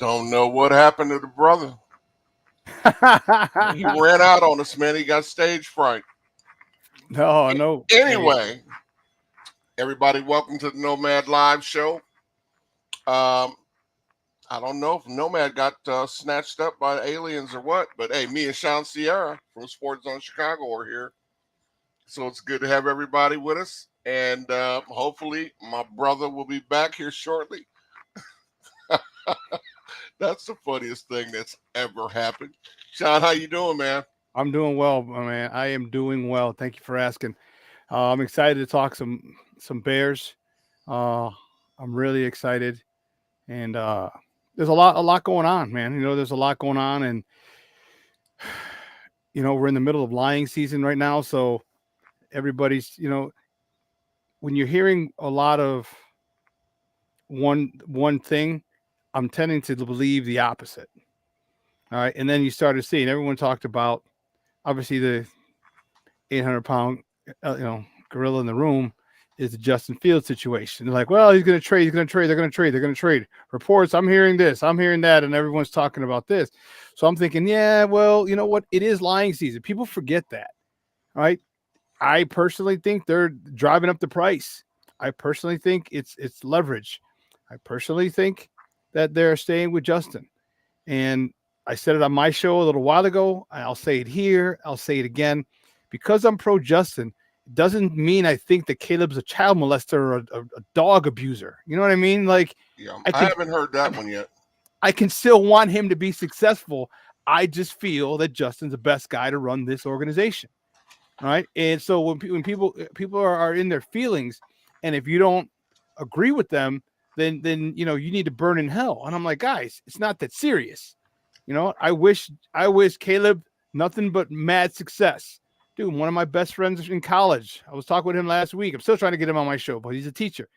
Don't know what happened to the brother. He ran out on us, man. He got stage fright. No. Anyway, everybody, welcome to the Nomad Live Show. I don't know if Nomad got snatched up by aliens or what, but hey, me and Shawn Sierra from SportsZone Chicago are here. So it's good to have everybody with us. And hopefully my brother will be back here shortly. That's the funniest thing that's ever happened. Shawn, how you doing, man? I'm doing well, my man. I am doing well. Thank you for asking. I'm excited to talk some Bears. I'm really excited, and there's a lot going on, man. You know, there's a lot going on, and you know, we're in the middle of lying season right now, so everybody's, you know, when you're hearing a lot of one thing, I'm tending to believe the opposite. All right, and then you started seeing everyone talked about obviously the 800-pound gorilla in the room is the JustinFields situation. They're like, well, he's going to trade. They're going to trade. Reports, I'm hearing this, I'm hearing that, and everyone's talking about this. So I'm thinking, yeah, well, you know what? It is lying season. People forget that, right? I personally think they're driving up the price. I personally think it's leverage. I personally think that they're staying with Justin. And I said it on my show a little while ago. I'll say it here. I'll say it again. Because I'm pro Justin, it doesn't mean I think that Caleb's a child molester or a dog abuser. You know what I mean? Like, yeah, I haven't heard that one yet. I can still want him to be successful. I just feel that Justin's the best guy to run this organization. All right. And so when people are in their feelings, and if you don't agree with them, then you know you need to burn in hell. And I'm like, guys, it's not that serious. You know, I wish Caleb nothing but mad success. Dude, one of my best friends in college. I was talking with him last week. I'm still trying to get him on my show, but he's a teacher.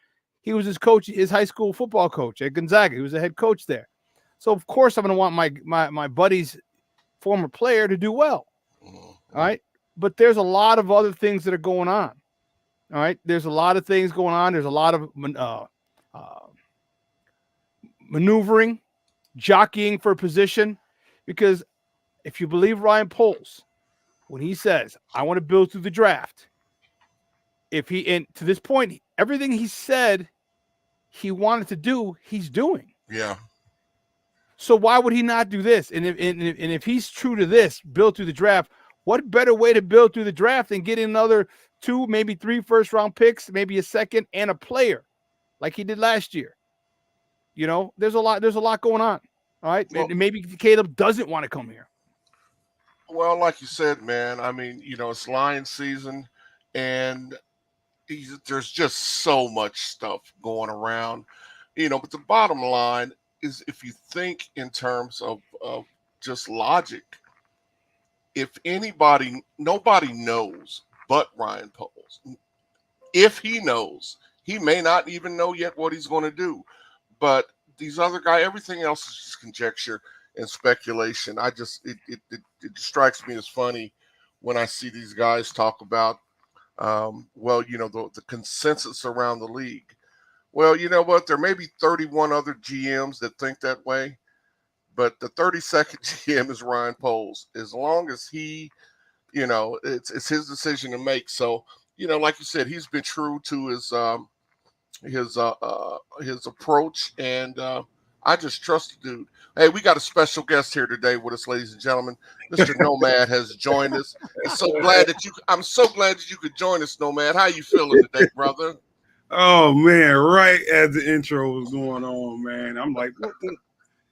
He was his coach, his high school football coach at Gonzaga. He was the head coach there. So of course I'm going to want my buddy's former player to do well. All right. But there's a lot of other things that are going on. All right. There's a lot of things going on. There's a lot of maneuvering, jockeying for position, because if you believe Ryan Poles, when he says, I want to build through the draft, and to this point, everything he said he wanted to do, he's doing. Yeah. So why would he not do this? And if he's true to this, build through the draft, what better way to build through the draft than getting another 2, maybe 3 first-round picks, maybe a second, and a player like he did last year? You know, there's a lot going on. All right. Well, and maybe Caleb doesn't want to come here. Well, like you said, man, I mean, you know, it's lion season, and there's just so much stuff going around, you know, but the bottom line is, if you think in terms of just logic, if nobody knows but Ryan Poles. If he knows, he may not even know yet what he's going to do. But these other guys, everything else is just conjecture and speculation. It strikes me as funny when I see these guys talk about, well, you know, the consensus around the league. Well, you know what? There may be 31 other GMs that think that way, but the 32nd GM is Ryan Poles. As long as he, you know, it's his decision to make. So, you know, like you said, he's been true to his approach, and I just trust the dude. Hey, we got a special guest here today with us, ladies and gentlemen. Mr. Nomad has joined us. I'm so glad that you could join us, Nomad. How you feeling today, brother? Oh man, right as the intro was going on, man, I'm like, what the?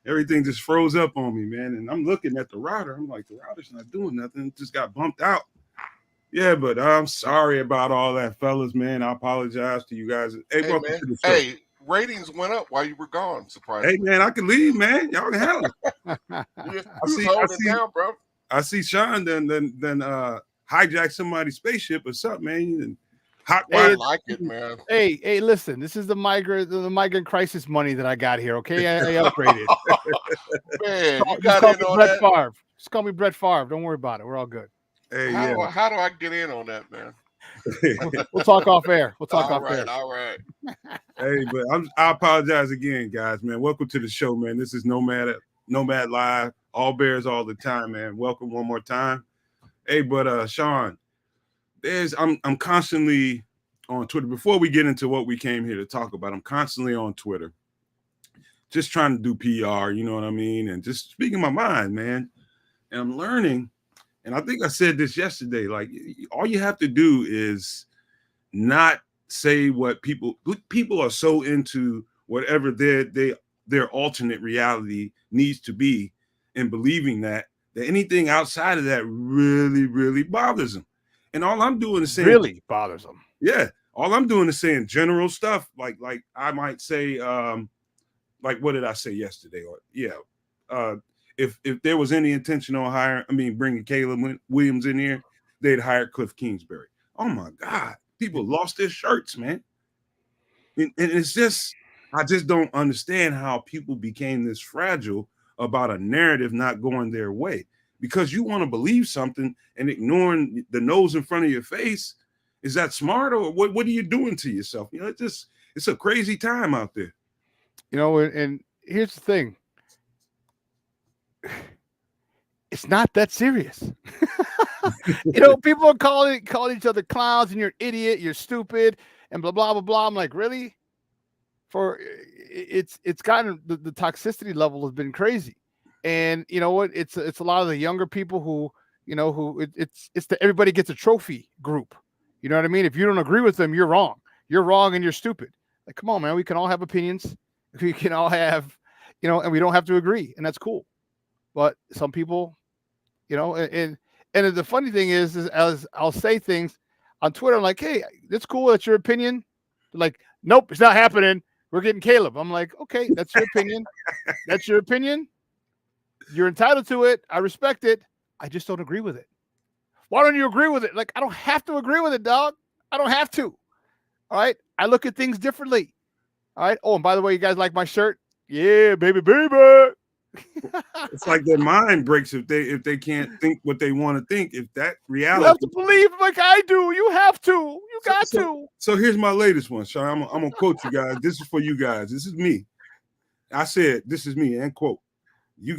Everything just froze up on me, man. And I'm looking at the router. I'm like, the router's not doing nothing. It just got bumped out. Yeah, but I'm sorry about all that, fellas, man. I apologize to you guys. Hey, welcome man. To the show. Hey, ratings went up while you were gone. Surprisingly. Hey, man, I can leave, man. Y'all can handle it. I see Shawn then hijack somebody's spaceship or something, man. And I like it, man. Hey, listen, this is the migrant crisis money that I got here, okay? I upgraded. Man, you got in on Brett Favre. Just call me Brett Favre. Don't worry about it. We're all good. Hey, how do I get in on that, man? We'll talk off air. We'll talk All off air. right, all right. Hey, but I apologize again, guys, man. Welcome to the show, man. This is Nomad Live, all Bears all the time, man. Welcome one more time. Hey, but Shawn, I'm constantly on Twitter. Before we get into what we came here to talk about, I'm constantly on Twitter, just trying to do PR, you know what I mean, and just speaking my mind, man. And I'm learning, and I think I said this yesterday. Like, all you have to do is not say what people are so into whatever their alternate reality needs to be, and believing that anything outside of that really bothers them. And all I'm doing is saying Really bothers them. Yeah, all I'm doing is saying general stuff. Like I might say, like, what did I say yesterday? Or if there was any intention on bringing Caleb Williams in here, they'd hire Kliff Kingsbury. Oh my God. People lost their shirts, man. And it's just, I just don't understand how people became this fragile about a narrative not going their way. Because you want to believe something and ignoring the nose in front of your face. Is that smart, or what are you doing to yourself? You know, it's a crazy time out there. You know, and here's the thing. It's not that serious. You know, people are calling each other clowns, and you're an idiot, you're stupid, and blah blah blah blah. I'm like, really? It's gotten the toxicity level has been crazy, and you know what? It's a lot of the younger people who it's the everybody gets a trophy group. You know what I mean? If you don't agree with them, you're wrong. You're wrong, and you're stupid. Like, come on, man. We can all have opinions. We can all have, and we don't have to agree, and that's cool. But some people, and the funny thing is as I'll say things on Twitter, I'm like, hey, that's cool. That's your opinion. They're like, nope, it's not happening. We're getting Caleb. I'm like, okay, that's your opinion. That's your opinion. You're entitled to it. I respect it. I just don't agree with it. Why don't you agree with it? Like, I don't have to agree with it, dog. I don't have to. All right. I look at things differently. All right. Oh, and by the way, you guys like my shirt? Yeah, baby. It's like their mind breaks if they can't think what they want to think. If that reality, you have to believe like I do. You have to. You got to. So here's my latest one, Shawn. I'm gonna quote you guys. This is for you guys. This is me. I said, this is me, and quote. You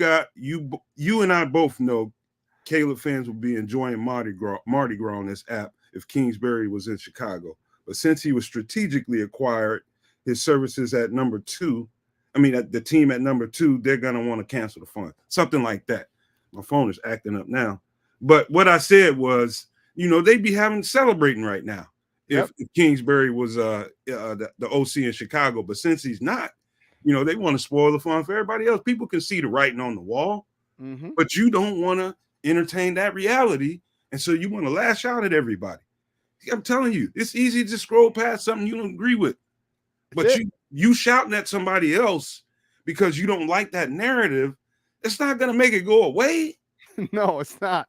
and I both know Caleb fans will be enjoying Mardi Gras on this app if Kingsbury was in Chicago. But since he was strategically acquired, his services at number 2, at the team at number 2, they're going to want to cancel the fund. Something like that. My phone is acting up now. But what I said was, they'd be celebrating right now if Kingsbury was the OC in Chicago. But since he's not, they want to spoil the fun for everybody else. People can see the writing on the wall, but you don't want to entertain that reality. And so you want to lash out at everybody. I'm telling you, it's easy to scroll past something you don't agree with. But you shouting at somebody else because you don't like that narrative, it's not going to make it go away. No, it's not.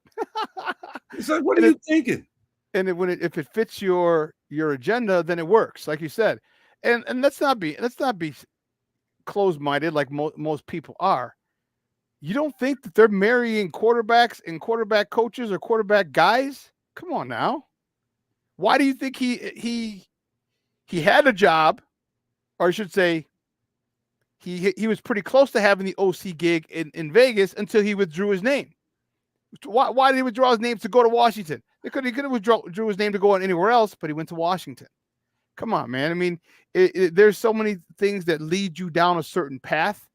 It's like, what are you thinking? And if it fits your agenda, then it works, like you said. And let's not be closed-minded like most people are. You don't think that they're marrying quarterbacks and quarterback coaches or quarterback guys? Come on now. Why do you think he had a job, or I should say he was pretty close to having the OC gig in Vegas until he withdrew his name? Why did he withdraw his name to go to Washington? He could have withdrew his name to go on anywhere else, but he went to Washington. Come on, man. There's so many things that lead you down a certain path.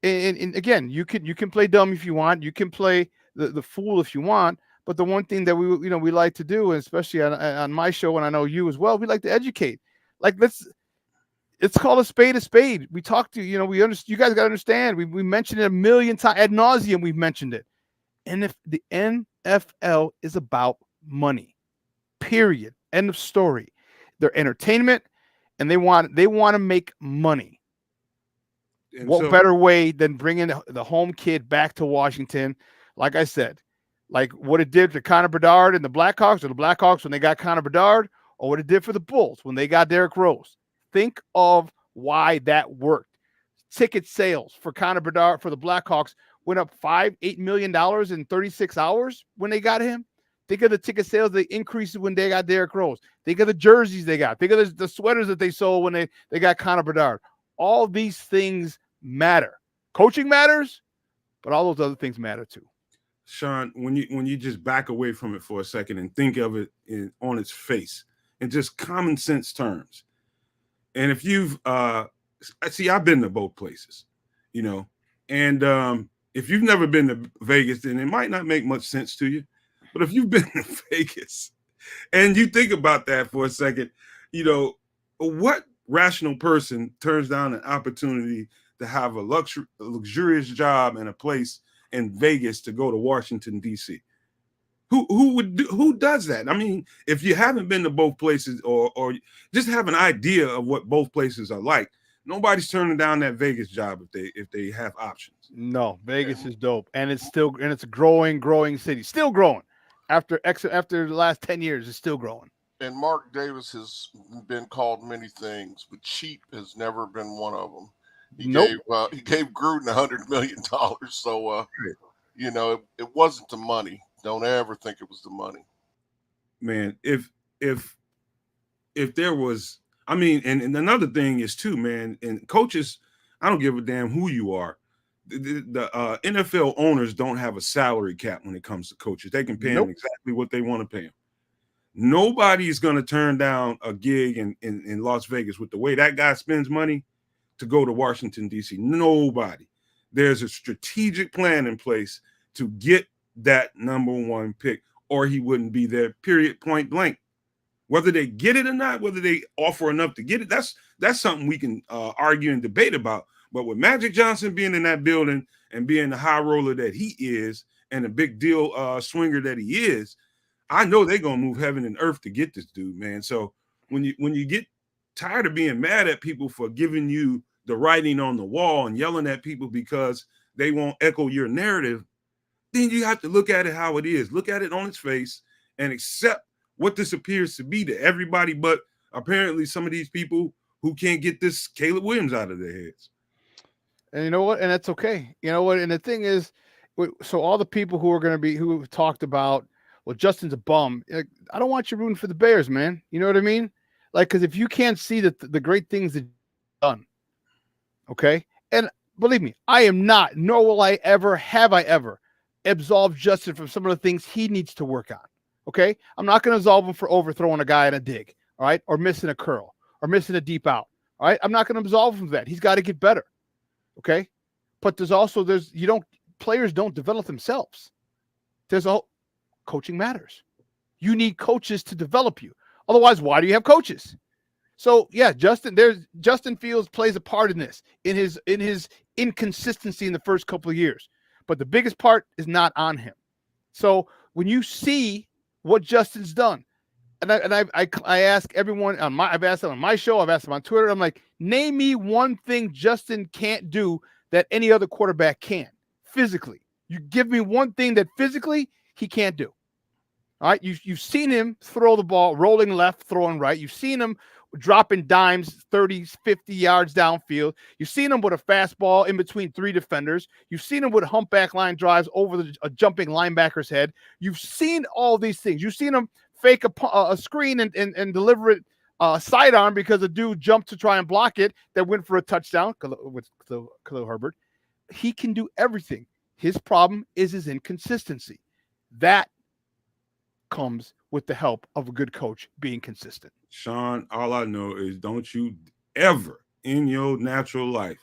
And again, you can play dumb if you want. You can play the fool if you want. But the one thing that we like to do, and especially on my show, and I know you as well, we like to educate. Like, it's called a spade. We talk to you guys got to understand. We mentioned it a million times ad nauseum. We've mentioned it. And if the NFL is about money, period, end of story. They're entertainment, and they want to make money. And what better way than bringing the home kid back to Washington? Like I said, like what it did to Connor Bedard and the Blackhawks, or the Blackhawks when they got Connor Bedard, or what it did for the Bulls when they got Derrick Rose. Think of why that worked. Ticket sales for Connor Bedard for the Blackhawks went up $5-8 million in 36 hours when they got him. Think of the ticket sales they increased when they got Derrick Rose. Think of the jerseys they got. Think of the sweaters that they sold when they got Connor Bedard. All these things matter. Coaching matters, but all those other things matter too. Shawn, when you just back away from it for a second and think of it on its face in just common sense terms, and if you've I've been to both places, you know, and if you've never been to Vegas, then it might not make much sense to you. But if you've been to Vegas and you think about that for a second, you know, what rational person turns down an opportunity to have a luxurious job and a place in Vegas to go to Washington, D.C.? Who does that? I mean, if you haven't been to both places or just have an idea of what both places are like, nobody's turning down that Vegas job if they have options. No, Vegas is dope, and it's a growing city, still growing. After the last 10 years, it's still growing. And Mark Davis has been called many things, but cheap has never been one of them. He gave Gruden $100 million, so you know, it wasn't the money. Don't ever think it was the money. Man, if there was, I mean, and another thing is too, man, and coaches, I don't give a damn who you are. The NFL owners don't have a salary cap when it comes to coaches. They can pay them exactly what they want to pay them. Nobody's going to turn down a gig in Las Vegas with the way that guy spends money to go to Washington, D.C. Nobody. There's a strategic plan in place to get that number one pick, or he wouldn't be there, period, point blank. Whether they get it or not, whether they offer enough to get it, that's something we can argue and debate about. But with Magic Johnson being in that building and being the high roller that he is and a big deal swinger that he is, I know they're going to move heaven and earth to get this dude, man. So when you get tired of being mad at people for giving you the writing on the wall and yelling at people because they won't echo your narrative, then you have to look at it how it is. Look at it on its face and accept what this appears to be to everybody but apparently some of these people who can't get this Caleb Williams out of their heads. And you know what? And that's okay. You know what? And the thing is, so all the people who talked about, well, Justin's a bum. Like, I don't want you rooting for the Bears, man. You know what I mean? Like, because if you can't see the great things that you've done, okay? And believe me, I am not, nor will I ever, have I ever, absolve Justin from some of the things he needs to work on, okay? I'm not going to absolve him for overthrowing a guy in a dig, all right? Or missing a curl, or missing a deep out, all right? I'm not going to absolve him from that. He's got to get better, okay? But players don't develop themselves. Coaching matters. You need coaches to develop you. Otherwise, why do you have coaches? So yeah, Justin Fields plays a part in this, in his inconsistency in the first couple of years. But the biggest part is not on him. So when you see what Justin's done, and I ask everyone I've asked them on my show, I've asked them on Twitter, I'm like, name me one thing Justin can't do that any other quarterback can physically. You give me one thing that physically he can't do. All right, you've seen him throw the ball, rolling left, throwing right. You've seen him dropping dimes 30, 50 yards downfield. You've seen him with a fastball in between three defenders. You've seen him with humpback line drives over a jumping linebacker's head. You've seen all these things. You've seen him fake a screen and deliver it sidearm because a dude jumped to try and block it that went for a touchdown with Khalil Herbert. He can do everything. His problem is his inconsistency. That comes with the help of a good coach being consistent. Shawn, all I know is don't you ever in your natural life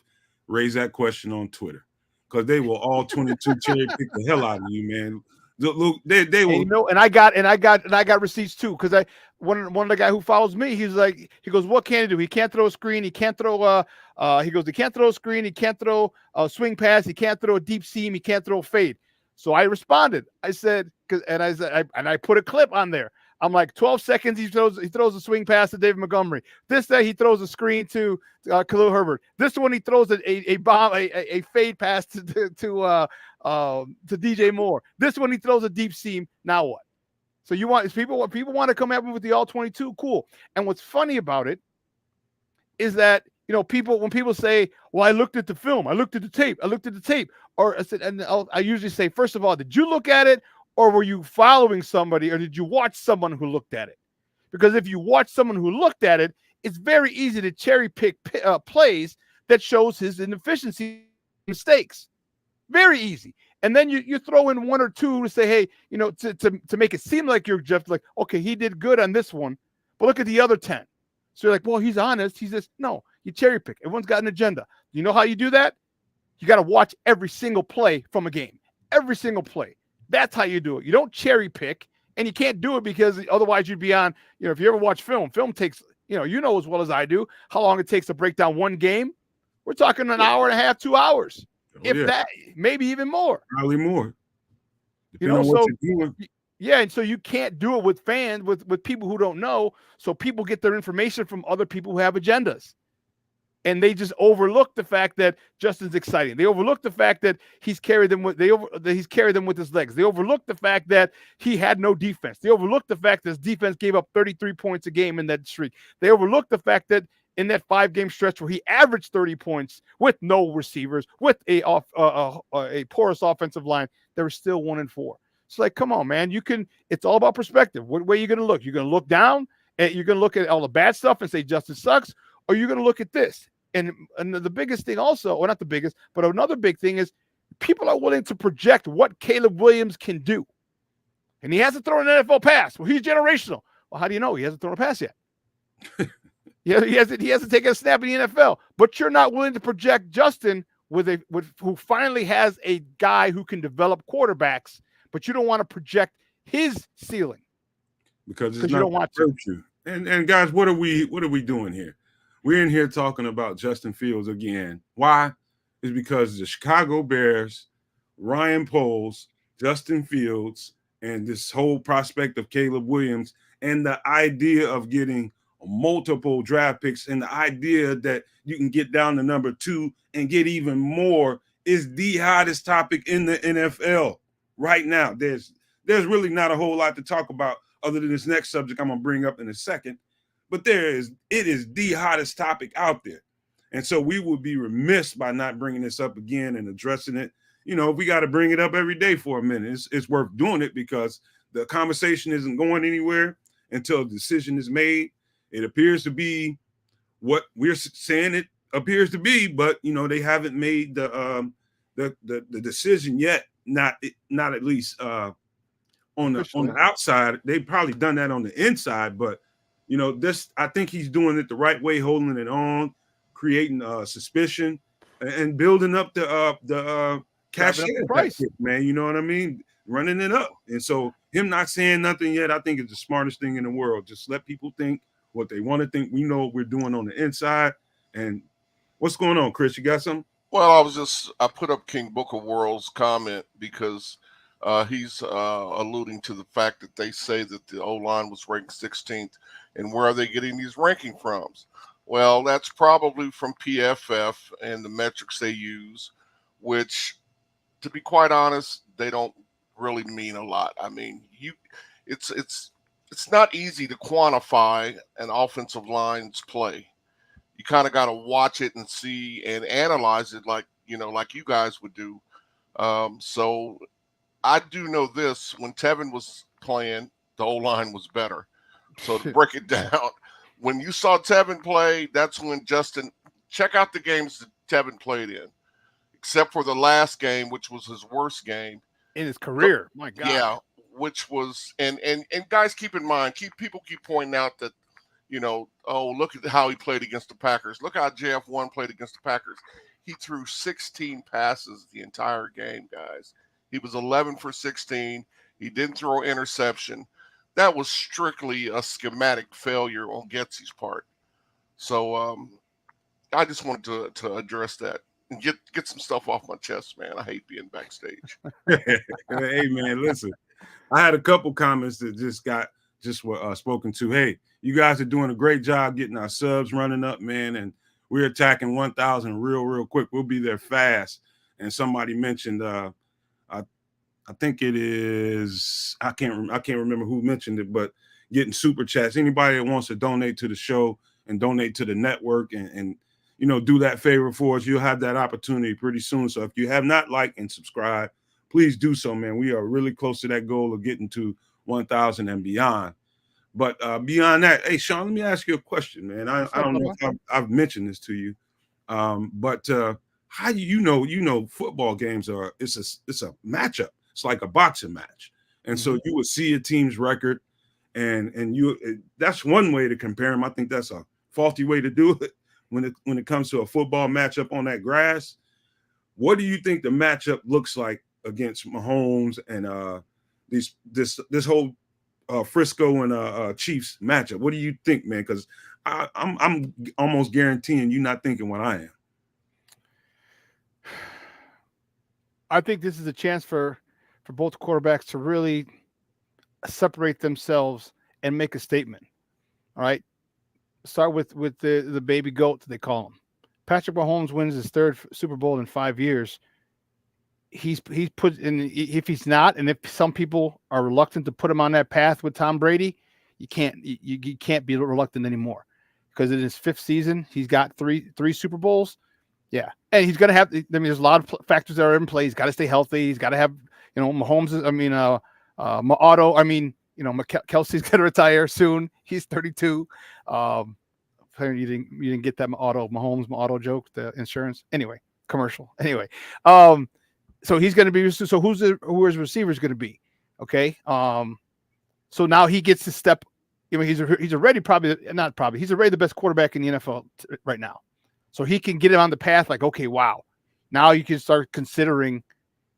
raise that question on Twitter, because they will all 22 cherry pick the hell out of you, man. Look, they will. And, you know, and I got receipts too, because one of the guy who follows me, he goes, what can he do? He can't throw a screen. He can't throw he can't throw a screen. He can't throw a swing pass. He can't throw a deep seam. He can't throw a fade. So I responded. I said, I put a clip on there. I'm like, 12 seconds. He throws a swing pass to David Montgomery. This day he throws a screen to Khalil Herbert. This one he throws a bomb, a fade pass to DJ Moore. This one he throws a deep seam. Now what? So people want to come at me with the all 22. Cool. And what's funny about it is that, you know, when people say, well, I looked at the film, I looked at the tape, or I said, and I usually say, first of all, did you look at it, or were you following somebody, or did you watch someone who looked at it? Because if you watch someone who looked at it, it's very easy to cherry pick plays that shows his inefficiency mistakes. Very easy. And then you throw in one or two to say, hey, to make it seem like you're just like, okay, he did good on this one, but look at the other 10. So you're like, well, he's honest. He's just, no, you cherry pick. Everyone's got an agenda. You know how you do that? You got to watch every single play from a game. Every single play. That's how you do it. You don't cherry pick, and you can't do it because otherwise you'd be on, if you ever watch film takes, as well as I do, how long it takes to break down one game. We're talking an hour and a half, 2 hours. That, maybe even more. Probably more. Yeah, and so you can't do it with fans, with people who don't know. So people get their information from other people who have agendas. And they just overlook the fact that Justin's exciting. They overlook the fact that he's carried them with his legs. They overlook the fact that he had no defense. They overlook the fact that his defense gave up 33 points a game in that streak. They overlook the fact that in that 5-game stretch where he averaged 30 points with no receivers, with a porous offensive line, they were still 1-4. It's like, come on, man. It's all about perspective. What way are you going to look? You're going to look down and you're going to look at all the bad stuff and say Justin sucks, or you're going to look at this. And the biggest thing also, or not the biggest, but another big thing is people are willing to project what Caleb Williams can do. And he hasn't thrown an NFL pass. Well, he's generational. Well, how do you know he hasn't thrown a pass yet? He hasn't taken a snap in the NFL. But you're not willing to project Justin who finally has a guy who can develop quarterbacks, but you don't want to project his ceiling because you don't want to. And guys, what are we doing here? We're in here talking about Justin Fields again. Why? It's because the Chicago Bears, Ryan Poles, Justin Fields, and this whole prospect of Caleb Williams, and the idea of getting multiple draft picks, and the idea that you can get down to number 2 and get even more is the hottest topic in the NFL right now. There's really not a whole lot to talk about other than this next subject I'm going to bring up in a second. But it is the hottest topic out there. And so we would be remiss by not bringing this up again and addressing it. We got to bring it up every day for a minute. It's worth doing it because the conversation isn't going anywhere until a decision is made. It appears to be what we're saying it appears to be, but, they haven't made the decision yet. Not at least on the outside. They've probably done that on the inside, but I think he's doing it the right way, holding it on, creating suspicion, and building up the cash price, man. You know what I mean? Running it up. And so him not saying nothing yet, I think is the smartest thing in the world. Just let people think what they want to think. We know what we're doing on the inside. And what's going on, Chris? You got something? Well, I put up King Booker World's comment because he's alluding to the fact that they say that the O-line was ranked 16th. And where are they getting these ranking from? Well, that's probably from PFF and the metrics they use, which, to be quite honest, they don't really mean a lot. I mean, it's not easy to quantify an offensive line's play. You kind of got to watch it and see and analyze it like you guys would do. So I do know this: when Tevin was playing, the O-line was better. So to break it down, when you saw Tevin play, that's when Justin, check out the games that Tevin played in, except for the last game, which was his worst game in his career. My God. Yeah, which was and guys, keep in mind, people keep pointing out that look at how he played against the Packers. Look how JF1 played against the Packers. He threw 16 passes the entire game, guys. He was 11 for 16. He didn't throw an interception. That was strictly a schematic failure on Getsy's part. So I just wanted to address that and get some stuff off my chest, man. I hate being backstage. Hey, man, listen. I had a couple comments that just were spoken to. Hey, you guys are doing a great job getting our subs running up, man, and we're attacking 1,000 real quick. We'll be there fast. And somebody mentioned I think it is, I can't remember who mentioned it, but getting super chats. Anybody that wants to donate to the show and donate to the network and do that favor for us, you'll have that opportunity pretty soon. So if you have not liked and subscribed, please do so, man. We are really close to that goal of getting to 1,000 and beyond. But beyond that, hey, Shawn, let me ask you a question, man. I don't know if I've mentioned this to you, but how do you know football games it's a matchup. It's like a boxing match, and so you would see a team's record, and that's one way to compare them. I think that's a faulty way to do it when it comes to a football matchup on that grass. What do you think the matchup looks like against Mahomes and this whole Frisco and Chiefs matchup? What do you think, man? Because I'm almost guaranteeing you're not thinking what I am. I think this is a chance for both quarterbacks to really separate themselves and make a statement. All right. Start with the baby goat, they call him. Patrick Mahomes wins his 3rd Super Bowl in 5 years. He's put in, if he's not, and if some people are reluctant to put him on that path with Tom Brady, you can't be reluctant anymore, because in his 5th season, he's got three Super Bowls. Yeah. And he's going to have, there's a lot of factors that are in play. He's got to stay healthy. He's got to have, Mahomes, Kelsey's going to retire soon. He's 32. You didn't get that Mahomes auto joke, the insurance. Anyway, commercial. Anyway. So he's going to be, so who his receiver is going to be. Okay. So now he gets to step, he's already he's already the best quarterback in the NFL right now. So he can get him on the path like, okay, wow. Now you can start considering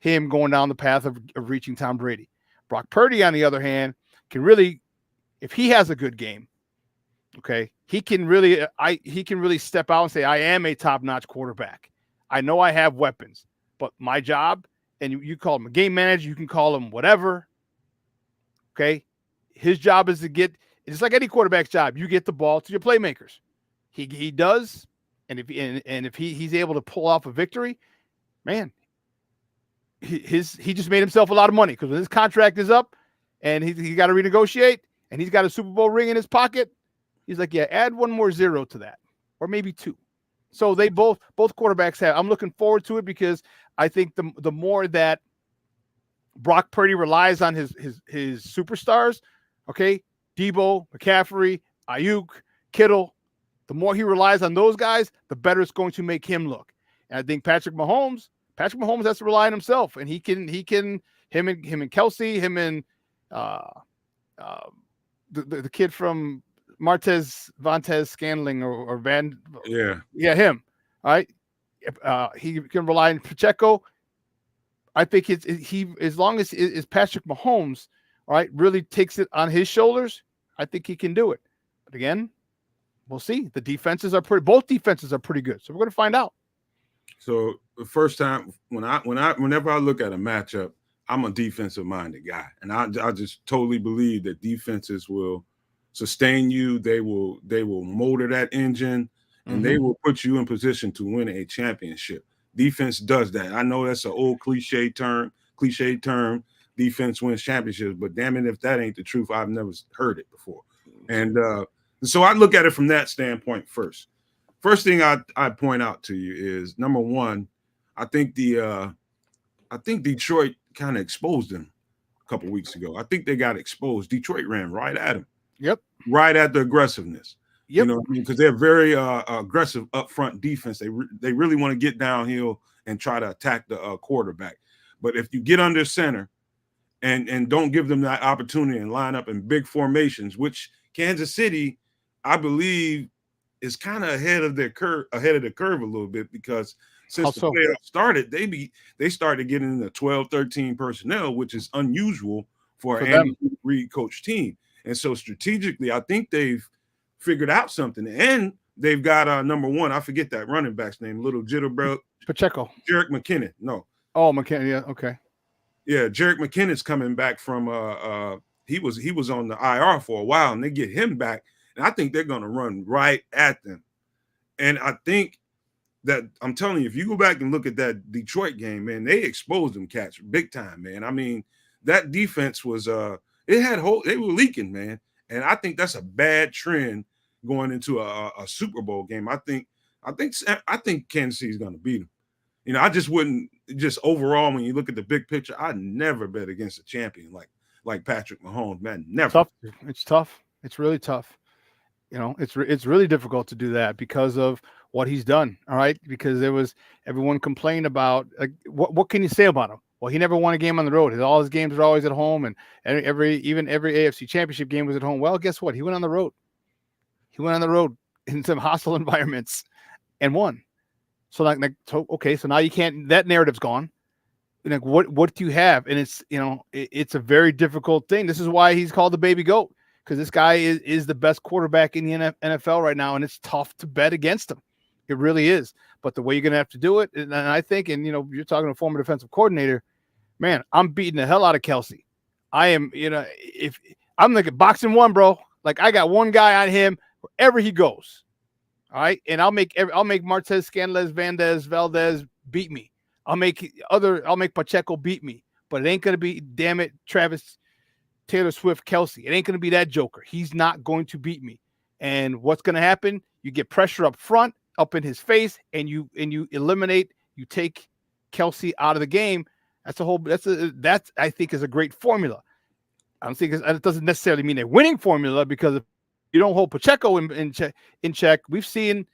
him going down the path of reaching Tom Brady. Brock Purdy, on the other hand, can really, if he has a good game, okay, he can really step out and say, I am a top-notch quarterback. I know I have weapons, but my job, and you call him a game manager, you can call him whatever, okay? His job is to get, it's like any quarterback's job, you get the ball to your playmakers. He does, and if he's able to pull off a victory, man, he just made himself a lot of money, because when his contract is up and he got to renegotiate and he's got a Super Bowl ring in his pocket, he's like, yeah, add one more zero to that, or maybe 2. So they both quarterbacks have. I'm looking forward to it, because I think the more that Brock Purdy relies on his superstars, okay, Debo, McCaffrey, Ayuk, Kittle, the more he relies on those guys, the better it's going to make him look. And I think Patrick Mahomes has to rely on himself, and him and Kelsey, him and the kid from Vontez Scantling or Van. Yeah, him. All right. He can rely on Pacheco. I think as long as Patrick Mahomes, all right, really takes it on his shoulders, I think he can do it. But again, we'll see. Both defenses are pretty good. So we're going to find out. So the first time whenever I look at a matchup, I'm a defensive minded guy, and I just totally believe that defenses will sustain you. They will motor that engine, and they will put you in position to win a championship. Defense does that. I know that's an old cliche term. Defense wins championships, but damn it, if that ain't the truth, I've never heard it before. And so I look at it from that standpoint first. First thing I point out to you is, number one, I think Detroit kind of exposed them a couple weeks ago. I think they got exposed. Detroit ran right at them. Yep. Right at the aggressiveness. Yep. You know what I mean? Because they're very aggressive up front defense. They really want to get downhill and try to attack the quarterback. But if you get under center and don't give them that opportunity and line up in big formations, which Kansas City, I believe, is kind of ahead of the curve a little bit, because since the playoffs started, they started getting into 12, 13 personnel, which is unusual for an Andy Reid coach team. And so strategically, I think they've figured out something. And they've got number one, I forget that running back's name, little jitterbug. Pacheco. Jerick McKinnon. No. Oh, McKinnon. Yeah. Okay. Yeah, Jerick McKinnon's coming back from he was on the IR for a while, and they get him back, and I think they're gonna run right at them. And I think that, I'm telling you, if you go back and look at that Detroit game, man, they exposed them cats big time, man. I mean, that defense was they were leaking, man. And I think that's a bad trend going into a Super Bowl game. I think Kansas City's gonna beat them. You know, I just wouldn't just overall, when you look at the big picture, I never bet against a champion like Patrick Mahomes, man. Never. Tough. It's tough. It's really tough. You know, it's really difficult to do that because of what he's done. All right, because everyone complained about what can you say about him? Well, he never won a game on the road. All his games were always at home, and every AFC Championship game was at home. Well, guess what? He went on the road. He went on the road in some hostile environments and won. So okay, so now you can't. That narrative's gone. Like what do you have? And it's it's a very difficult thing. This is why he's called the baby goat, because this guy is the best quarterback in the NFL right now, and it's tough to bet against him. It really is. But the way you're going to have to do it, and I think, and you're talking to a former defensive coordinator, man, I'm beating the hell out of Kelce. I am, if I'm like boxing one, bro, like I got one guy on him wherever he goes. All right. And I'll make Martez, Scanlez, Valdez beat me. I'll make Pacheco beat me, but it ain't going to be, damn it, Travis, Taylor Swift, Kelce. It ain't going to be that joker. He's not going to beat me. And what's going to happen? You get pressure up front, up in his face, and you eliminate, you take Kelce out of the game. That's I think is a great formula. I don't think it doesn't necessarily mean a winning formula, because if you don't hold Pacheco in check, we've seen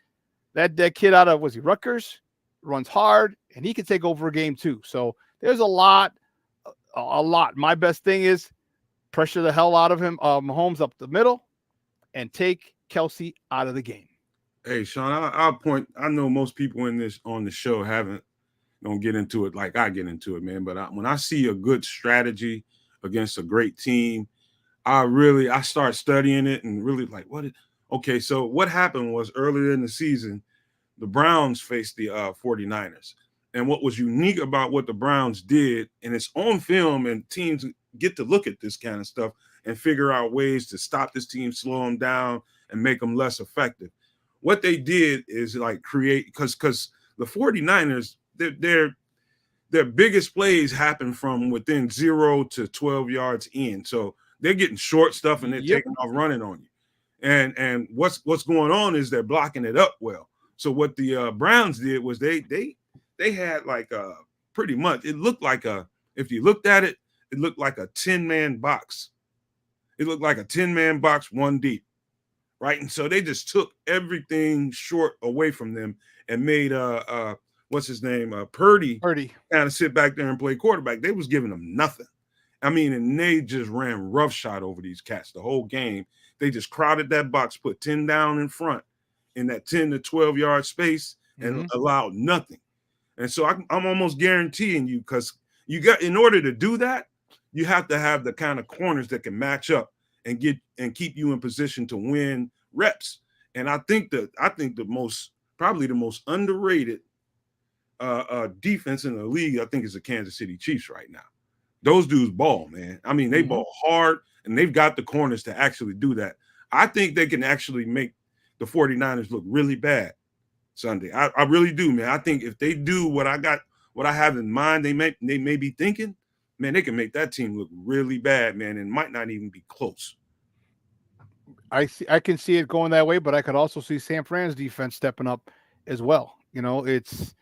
that kid out of, was he Rutgers, runs hard, and he can take over a game too. So there's a lot. My best thing is pressure the hell out of him, Mahomes up the middle, and take Kelce out of the game. Hey, Shawn, I'll point. I know most people on the show don't get into it like I get into it, man. But when I see a good strategy against a great team, I start studying it and really like okay. So what happened was earlier in the season, the Browns faced the 49ers. And what was unique about what the Browns did, and it's on film, and teams get to look at this kind of stuff and figure out ways to stop this team, slow them down, and make them less effective. What they did is like create, because the 49ers, their biggest plays happen from within 0 to 12 yards in. So they're getting short stuff and they're taking off running on you. And what's going on is they're blocking it up well. So what the Browns did was they had like pretty much, it looked like if you looked at it, it looked like a 10-man box. It looked like a 10-man box, one deep, right? And so they just took everything short away from them and made what's his name, Purdy kind of sit back there and play quarterback. They was giving them nothing. I mean, and they just ran roughshod over these cats the whole game. They just crowded that box, put 10 down in front in that 10 to 12 yard space, and allowed nothing. And so I'm almost guaranteeing you, because in order to do that, you have to have the kind of corners that can match up and keep you in position to win reps. And I think the most underrated defense in the league, I think, is the Kansas City Chiefs right now. Those dudes ball, man. I mean, they ball hard, and they've got the corners to actually do that. I think they can actually make the 49ers look really bad Sunday. I really do, man. I think if they do what I have in mind, they may be thinking, man, they can make that team look really bad, man, and might not even be close. I can see it going that way, but I could also see San Fran's defense stepping up as well. It's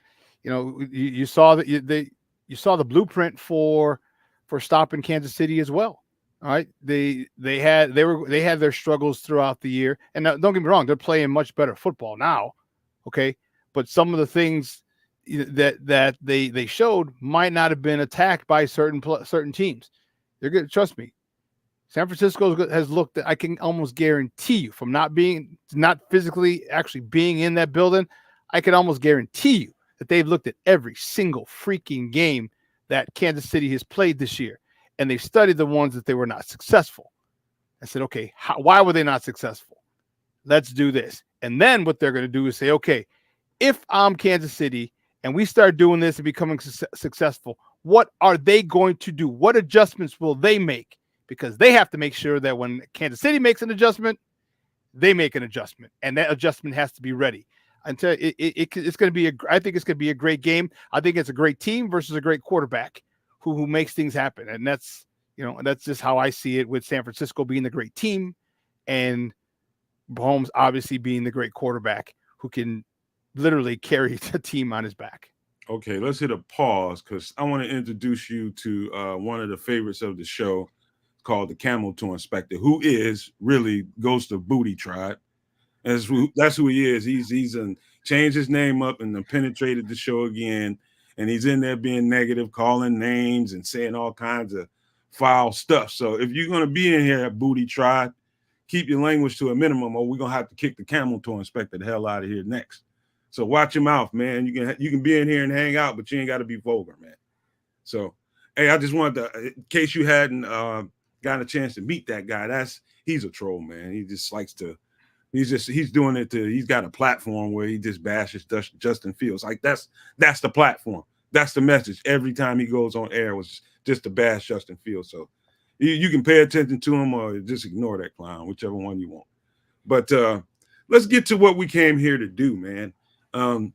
you saw that you saw the blueprint for stopping Kansas City as well. All right, they had their struggles throughout the year, and now, don't get me wrong, they're playing much better football now. Okay, but some of the things that they showed might not have been attacked by certain teams. They're good. Trust me. San Francisco has looked, I can almost guarantee you, from not physically actually being in that building, I can almost guarantee you that they've looked at every single freaking game that Kansas City has played this year, and they've studied the ones that they were not successful. I said, okay, why were they not successful? Let's do this. And then what they're going to do is say, okay, if I'm Kansas City and we start doing this and becoming successful, what are they going to do? What adjustments will they make? Because they have to make sure that when Kansas City makes an adjustment, they make an adjustment, and that adjustment has to be ready. Until it's going to be I think it's going to be a great game. I think it's a great team versus a great quarterback who makes things happen, and that's that's just how I see it, with San Francisco being the great team, and Mahomes obviously being the great quarterback who can literally carry the team on his back. Okay, let's hit a pause because I want to introduce you to one of the favorites of the show called the Camel Toe Inspector, who is really Ghost of Booty Tribe. That's who he is. He's changed his name up and then penetrated the show again. And he's in there being negative, calling names and saying all kinds of foul stuff. So if you're going to be in here at Booty Tribe, keep your language to a minimum or we're going to have to kick the Camel Toe Inspector the hell out of here next. So watch your mouth, man. You can be in here and hang out, but you ain't got to be vulgar, man. So, hey, I just wanted to, in case you hadn't gotten a chance to meet that guy, he's a troll, man. He just likes to, he's doing it he's got a platform where he just bashes Justin Fields. Like that's the platform. That's the message. Every time he goes on air was just to bash Justin Fields. So you can pay attention to him or just ignore that clown, whichever one you want. But let's get to what we came here to do, man. I'm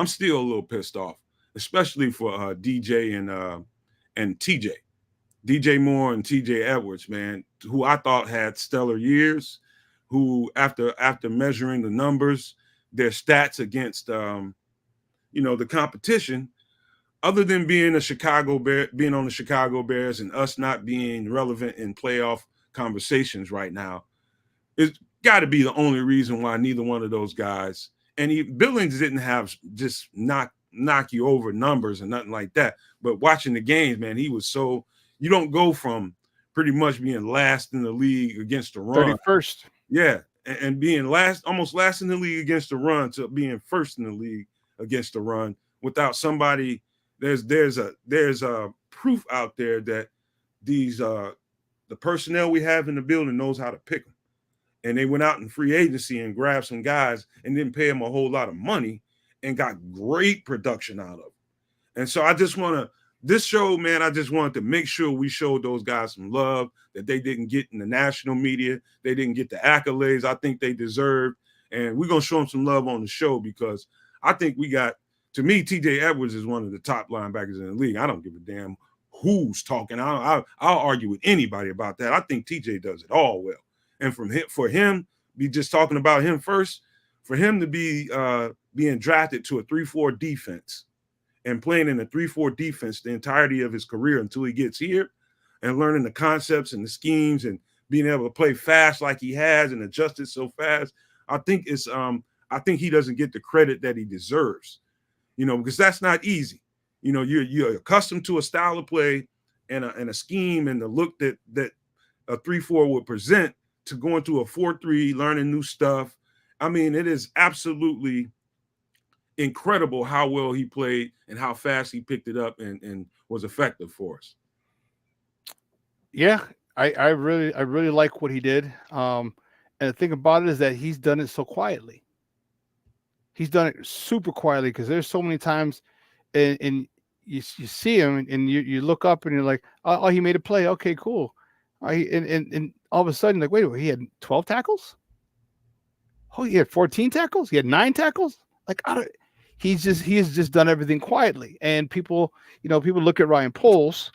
still a little pissed off, especially for DJ and TJ. DJMoore and TJ Edwards, man, who I thought had stellar years, who after measuring the numbers, their stats against the competition, other than being on the Chicago Bears and us not being relevant in playoff conversations right now, it's got to be the only reason why neither one of those guys, and Billings didn't have just knock you over numbers and nothing like that, but watching the games, man, he was so. You don't go from pretty much being last in the league against the run. 31st. Yeah. And being almost last in the league against the run to being first in the league against the run without somebody. There's a proof out there that the personnel we have in the building knows how to pick them. And they went out in free agency and grabbed some guys and didn't pay them a whole lot of money and got great production out of them. And so I just want to, this show, man, I just wanted to make sure we showed those guys some love that they didn't get in the national media. They didn't get the accolades I think they deserved. And we're going to show them some love on the show because I think to me, TJ Edwards is one of the top linebackers in the league. I don't give a damn who's talking. I'll argue with anybody about that. I think TJ does it all well. And for him, be just talking about him first, for him to be being drafted to a 3-4 defense and playing in a 3-4 defense the entirety of his career until he gets here and learning the concepts and the schemes and being able to play fast like he has and adjust it so fast, I think he doesn't get the credit that he deserves, because that's not easy. You're accustomed to a style of play and a scheme and the look that a 3-4 would present to going to a 4-3, learning new stuff. I mean, it is absolutely incredible how well he played and how fast he picked it up and was effective for us. Yeah, I really like what he did. And the thing about it is that he's done it so quietly. He's done it super quietly because there's so many times and you see him and you look up and you're like, oh, he made a play. Okay, cool. And all of a sudden, like, wait, he had 12 tackles? Oh, he had 14 tackles? He had 9 tackles? Like, he has just done everything quietly. And people look at ryanpoles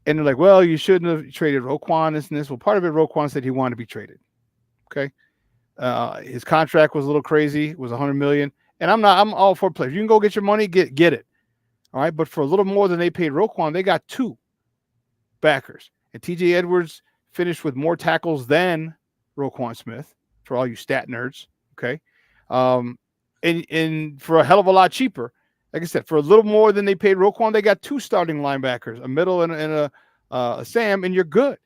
and they're like, well, you shouldn't have traded Roquan, this and this. Well, part of it, Roquan said he wanted to be traded. Okay. His contract was a little crazy. It was $100 million. And I'm all for players. You can go get your money, get it. All right. But for a little more than they paid Roquan, they got 2 backers. And TJ Edwards finished with more tackles than Roquan Smith, for all you stat nerds. Okay. And for a hell of a lot cheaper. Like I said, for a little more than they paid Roquan, they got 2 starting linebackers, a middle and a Sam, and you're good.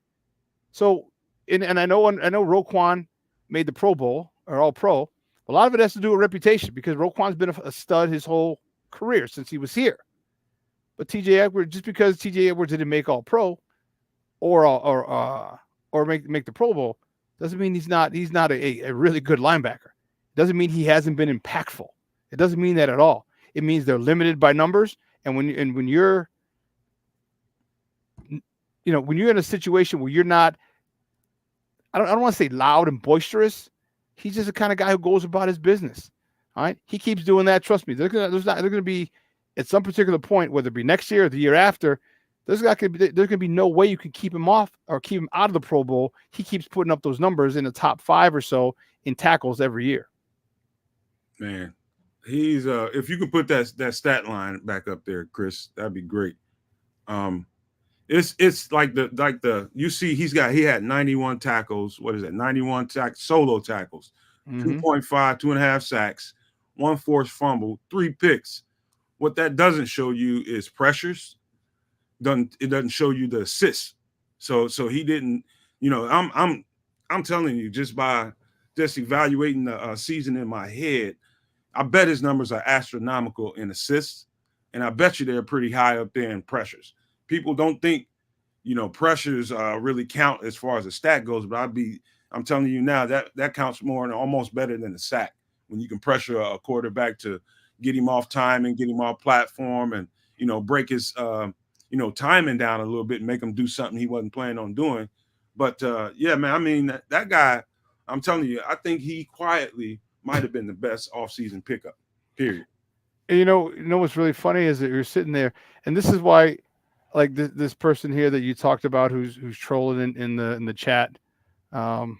So, and I know Roquan made the Pro Bowl or All Pro. A lot of it has to do with reputation because Roquan's been a stud his whole career since he was here. But TJ Edwards, just because TJ Edwards didn't make All Pro or make the Pro Bowl, doesn't mean he's not a really good linebacker. Doesn't mean he hasn't been impactful. It doesn't mean that at all. It means they're limited by numbers. And when you're in a situation where you're not, I don't want to say loud and boisterous. He's just the kind of guy who goes about his business. All right. He keeps doing that. Trust me. There's going to be at some particular point, whether it be next year or the year after, there's going to be no way you can keep him off or keep him out of the Pro Bowl. He keeps putting up those numbers in the top 5 or so in tackles every year. Man, He's if you can put that stat line back up there, Chris, that'd be great. It's like the you see he had 91 tackles. What is it? 91 solo tackles, 2.5, 2.5 sacks, 1 forced fumble, 3 picks. What that doesn't show you is pressures. It doesn't show you the assists. So he didn't. I'm telling you, just evaluating the season in my head, I bet his numbers are astronomical in assists, and I bet you they're pretty high up there in pressures. People don't think, pressures really count as far as the stat goes, but I'm telling you now that counts more and almost better than a sack when you can pressure a quarterback to get him off time and get him off platform and, break his, timing down a little bit and make him do something he wasn't planning on doing. But yeah, man, I mean, that guy, I'm telling you, I think he quietly might have been the best offseason pickup, period. And you know what's really funny is that you're sitting there, and this is why, like this person here that you talked about, who's trolling in the chat, the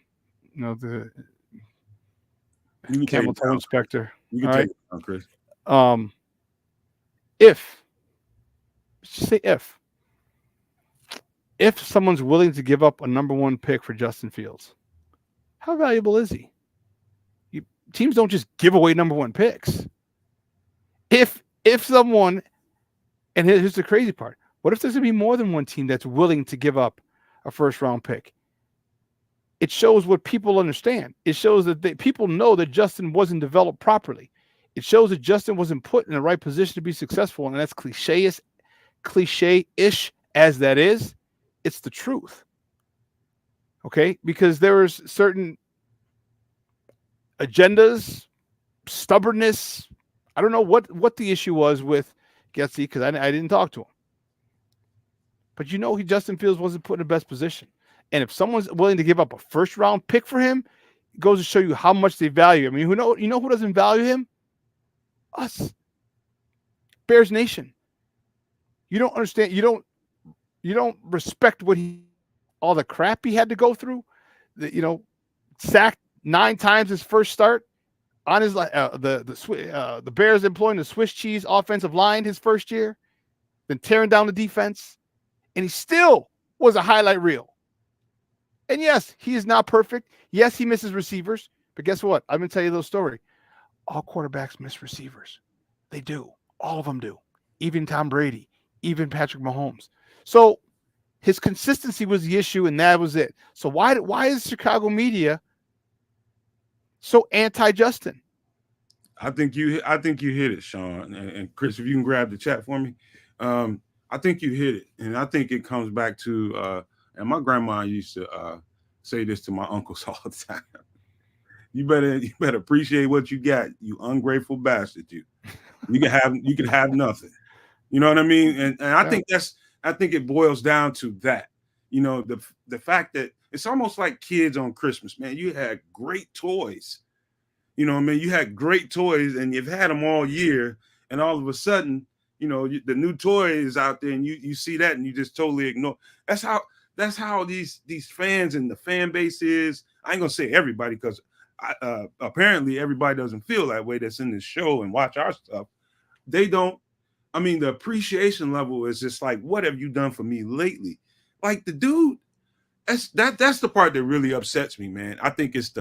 camel toe inspector. You can take it down, Chris. Let's just say if someone's willing to give up a number 1 pick for Justin Fields, how valuable is he? Teams don't just give away number 1 picks. If someone, and here's the crazy part, what if there's going to be more than one team that's willing to give up a first-round pick? It shows what people understand. It shows that people know that Justin wasn't developed properly. It shows that Justin wasn't put in the right position to be successful, and that's cliche-ish as that is. It's the truth. Okay? Because there was certain agendas, stubbornness. I don't know what the issue was with Getsy, because I didn't talk to him. But Justin Fields wasn't put in the best position. And if someone's willing to give up a first-round pick for him, it goes to show you how much they value him. I mean, who doesn't value him? Us. Bears Nation. You don't understand. You don't respect all the crap he had to go through. Sacked 9 times his first start on his the Bears employing the Swiss cheese offensive line his first year, then tearing down the defense, and he still was a highlight reel. And yes, he is not perfect. Yes, he misses receivers, but guess what? I'm going to tell you a little story. All quarterbacks miss receivers. They do. All of them do. Even Tom Brady, even Patrick Mahomes. So his consistency was the issue, and that was it. So why is Chicago media so anti-Justin? I think you hit it, Shawn. And Chris, if you can grab the chat for me. I think you hit it. And I think it comes back to and my grandma used to say this to my uncles all the time. You better appreciate what you got, you ungrateful bastard. You can have nothing. You know what I mean? And I think it boils down to that. The fact that it's almost like kids on Christmas, man. You had great toys. You had great toys and you've had them all year, and all of a sudden, the new toy is out there and you see that and you just totally ignore. That's how these fans and the fan base is. I ain't gonna say everybody, because apparently everybody doesn't feel that way that's in this show and watch our stuff. They don't. I mean, the appreciation level is just like, what have you done for me lately? Like the dude, that's the part that really upsets me, man. I think it's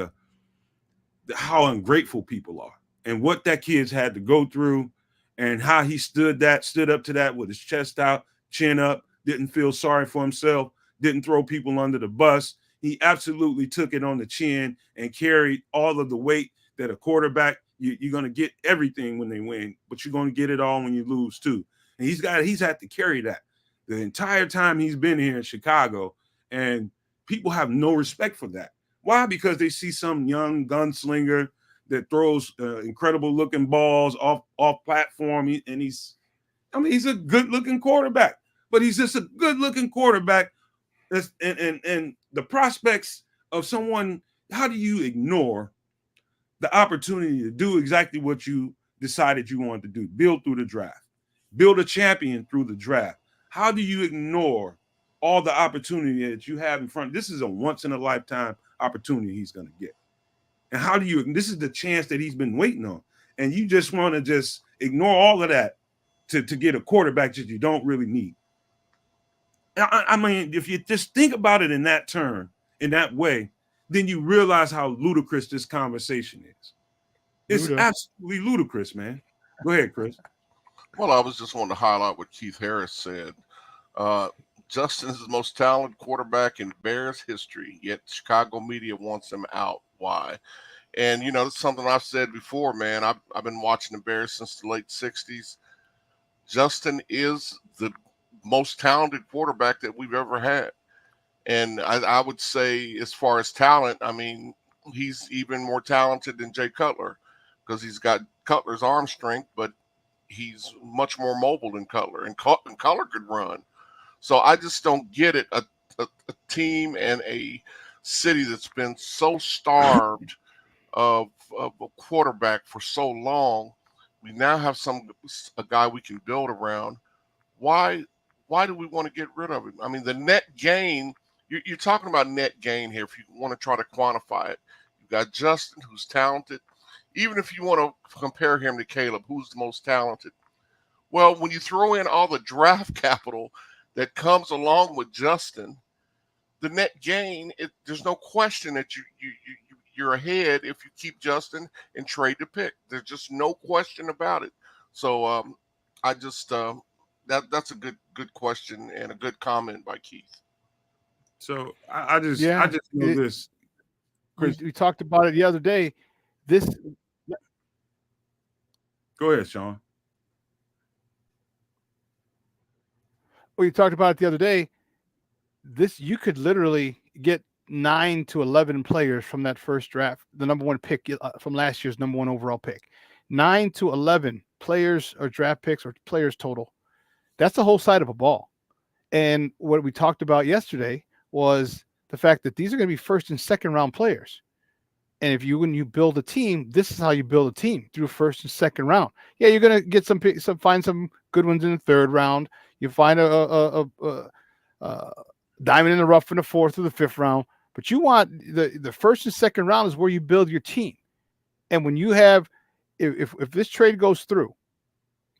how ungrateful people are and what that kid's had to go through and how he stood up to that with his chest out, chin up, didn't feel sorry for himself, didn't throw people under the bus. He absolutely took it on the chin and carried all of the weight that a quarterback, you're going to get everything when they win, but you're going to get it all when you lose too. And he's had to carry that the entire time he's been here in Chicago, and people have no respect for that. Why? Because they see some young gunslinger that throws incredible looking balls off platform, and he's a good looking quarterback, but he's just a good looking quarterback. And the prospects of someone, how do you ignore the opportunity to do exactly what you decided you wanted to do? Build through the draft, build a champion through the draft. How do you ignore all the opportunity that you have in front? This is a once in a lifetime opportunity he's going to get. And this is the chance that he's been waiting on. and you just want to just ignore all of that to get a quarterback that you don't really need. I mean, if you just think about it in that way, then you realize how ludicrous this conversation is. It's absolutely ludicrous, man. Go ahead, Chris. Well, I was just wanting to highlight what Keith Harris said. Justin is the most talented quarterback in Bears history, yet Chicago media wants him out. Why? And, you know, it's something I've said before, man. I've been watching the Bears since the late 60s. Justin is the most talented quarterback that we've ever had. And I would say, as far as talent, I mean, he's even more talented than Jay Cutler because he's got Cutler's arm strength, but he's much more mobile than Cutler. And Cutler could run. So I just don't get it. A team and a city that's been so starved of a quarterback for so long, we now have a guy we can build around. Why do we want to get rid of him? I mean, the net gain, you're talking about net gain here if you want to try to quantify it. You've got Justin, who's talented. Even if you want to compare him to Caleb, who's the most talented? Well, when you throw in all the draft capital that comes along with Justin, the net gain, there's no question that you're ahead if you keep Justin and trade the pick. There's just no question about it. So I just that's a good question and a good comment by Keith. So I just know this. We talked about it the other day. Go ahead, Shawn. We talked about it the other day. You could literally get 9 to 11 players from that first draft, the number one pick from last year's number one overall pick. 9 to 11 players or draft picks or players total. That's the whole side of a ball. And what we talked about yesterday was the fact that these are going to be first and second round players. And when you build a team, this is how you build a team, through first and second round. Yeah, you're going to get find some good ones in the third round. You find a diamond in the rough in the fourth or the fifth round. But you want the first and second round is where you build your team. And when you have, if this trade goes through,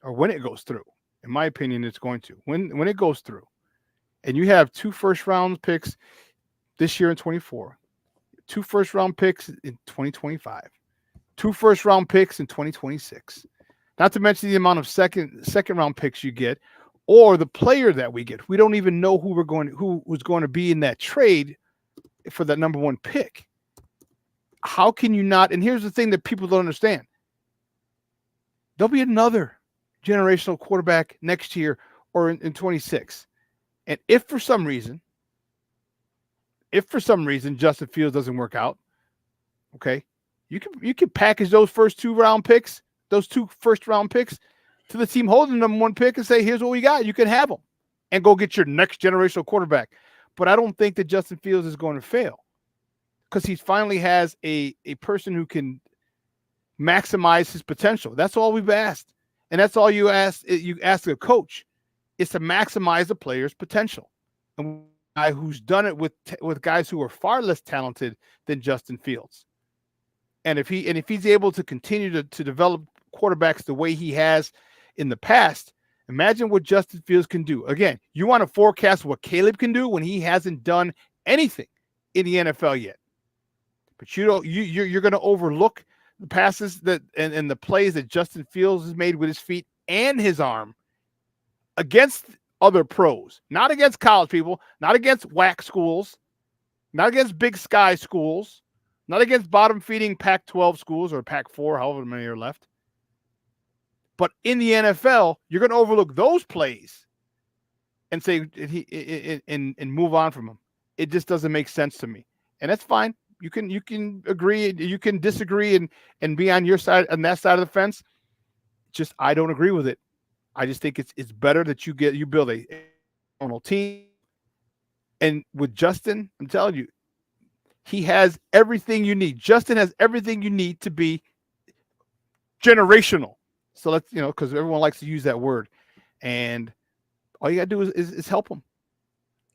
or when it goes through, in my opinion, it's going to. When it goes through, and you have 2 first-round picks this year in 24, 2 first-round picks in 2025, 2 first-round picks in 2026, not to mention the amount of second-round picks you get, or the player that we get. We don't even know who was going to be in that trade for that number one pick. How can you not? And here's the thing that people don't understand. There'll be another generational quarterback next year or in 26. And if for some reason Justin Fields doesn't work out, okay, you can package those first 2 round picks, those 2 first round picks to the team holding number one pick and say, here's what we got. You can have them and go get your next generational quarterback. But I don't think that Justin Fields is going to fail because he finally has a person who can maximize his potential. That's all we've asked. And that's all you ask a coach is to maximize the player's potential. And a guy who's done it with guys who are far less talented than Justin Fields. And if he's able to continue to develop quarterbacks the way he has in the past, imagine what Justin Fields can do. Again, you want to forecast what Caleb can do when he hasn't done anything in the NFL yet. But you're going to overlook the passes and the plays that Justin Fields has made with his feet and his arm against other pros, not against college people, not against WAC schools, not against Big Sky schools, not against bottom-feeding Pac-12 schools or Pac-4, however many are left. But in the NFL, you're going to overlook those plays and say and move on from them. It just doesn't make sense to me, and that's fine. You can agree, you can disagree, and be on your side, on that side of the fence. Just I don't agree with it. I just think it's better that you build a team. And with Justin, I'm telling you, he has everything you need. Justin has everything you need to be generational. So let's, because everyone likes to use that word, and all you gotta do is help him.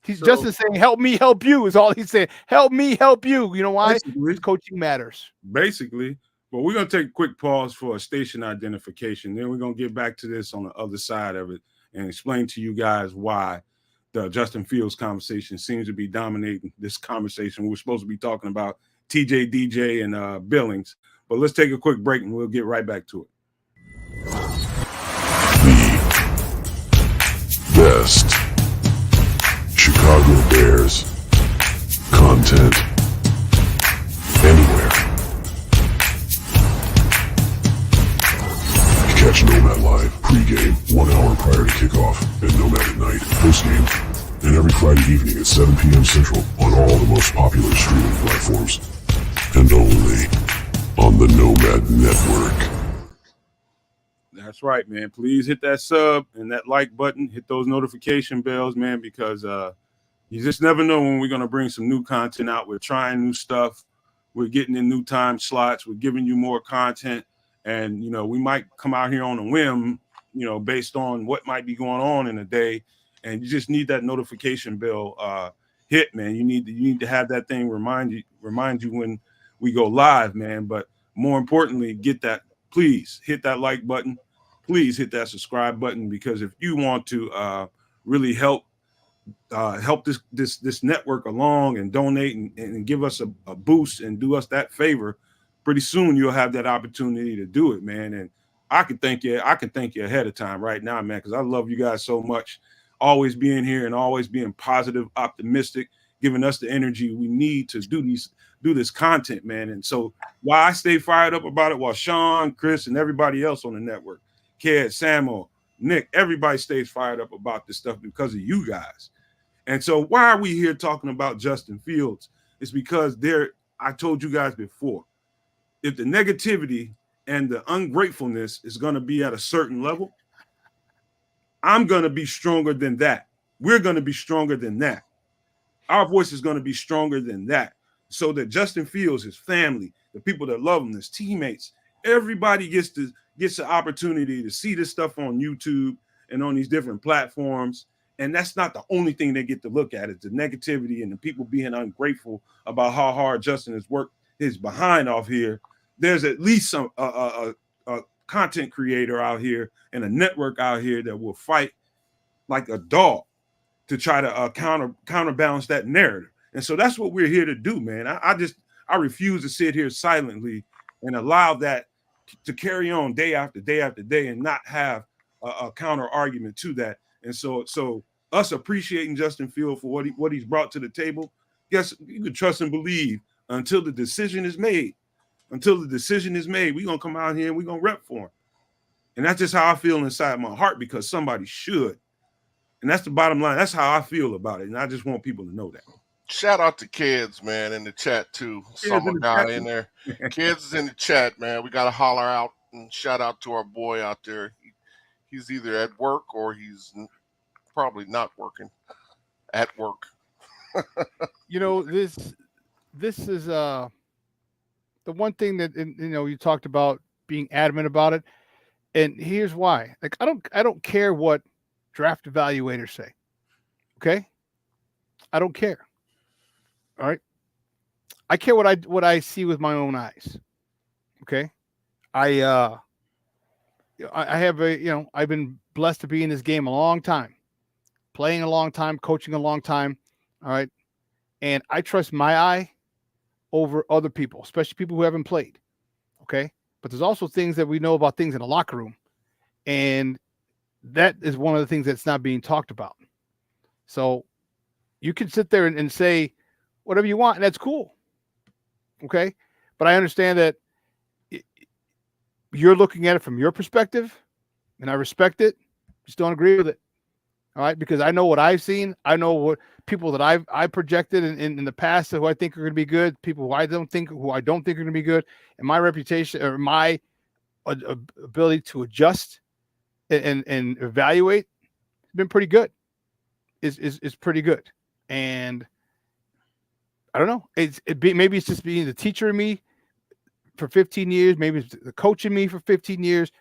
Justin saying, "Help me, help you," is all he's saying. Help me, help you. You know why? Because coaching matters. Basically, But we're going to take a quick pause for a station identification. Then we're going to get back to this on the other side of it and explain to you guys why the Justin Fields conversation seems to be dominating this conversation. We're supposed to be talking about TJ, DJ, and Billings. But let's take a quick break, and we'll get right back to it. The best Chicago Bears content anywhere. Catch Nomad live pregame 1 hour prior to kickoff, and Nomad at night postgame, and every Friday evening at 7 p.m. Central on all the most popular streaming platforms, and only on the Nomad Network. That's right, man. Please hit that sub and that like button. Hit those notification bells, man, because you just never know when we're going to bring some new content out. We're trying new stuff. We're getting in new time slots. We're giving you more content. And, you know, we might come out here on a whim, you know, based on what might be going on in a day. And you just need that notification bell hit, man. You need to have that thing remind you when we go live, man. But more importantly, please hit that like button. Please hit that subscribe button, because if you want to really help this network along and donate and give us a boost and do us that favor, pretty soon you'll have that opportunity to do it, man. And I can thank you ahead of time right now, man, because I love you guys so much. Always being here and always being positive, optimistic, giving us the energy we need to do this content, man. And so why I stay fired up about it, while Shawn, Chris, and everybody else on the network, Ked, Samuel, Nick, everybody stays fired up about this stuff because of you guys. And so why are we here talking about Justin Fields? It's because I told you guys before, if the negativity and the ungratefulness is going to be at a certain level, I'm going to be stronger than that. We're going to be stronger than that. Our voice is going to be stronger than that. So that Justin Fields, his family, the people that love him, his teammates, everybody gets the opportunity to see this stuff on YouTube and on these different platforms. And that's not the only thing they get to look at. It's the negativity and the people being ungrateful about how hard Justin has worked his behind off here. There's at least some a content creator out here and a network out here that will fight like a dog to try to counterbalance that narrative. And so that's what we're here to do, man. I refuse to sit here silently and allow that to carry on day after day after day and not have a counter argument to that. And so us appreciating Justin Fields for what he's brought to the table, guess you can trust and believe until the decision is made. Until the decision is made, we're going to come out here and we're going to rep for him. And that's just how I feel inside my heart, because somebody should. And that's the bottom line. That's how I feel about it. And I just want people to know that. Shout out to Kids, man, in the chat too. Summer guy in there. Kids is in the chat, man. We got to holler out and shout out to our boy out there. He's either at work or he's probably not working at work. You know, this is the one thing that, you know, you talked about being adamant about it. And here's why. Like, I don't care what draft evaluators say. Okay? I don't care. All right. I care what I see with my own eyes. Okay. I have I've been blessed to be in this game a long time, playing a long time, coaching a long time. All right. And I trust my eye over other people, especially people who haven't played. Okay. But there's also things that we know about things in the locker room. And that is one of the things that's not being talked about. So you can sit there and say whatever you want, and that's cool. Okay. But I understand that you're looking at it from your perspective, and I respect it. Just don't agree with it. All right. Because I know what I've seen. I know what people that I projected in the past who I think are going to be good, people who I don't think are going to be good. And my reputation or my ability to adjust and evaluate has been pretty good. Is pretty good. And I don't know. Maybe it's just being the teacher in me for 15 years. Maybe it's the coach in me for 15 years.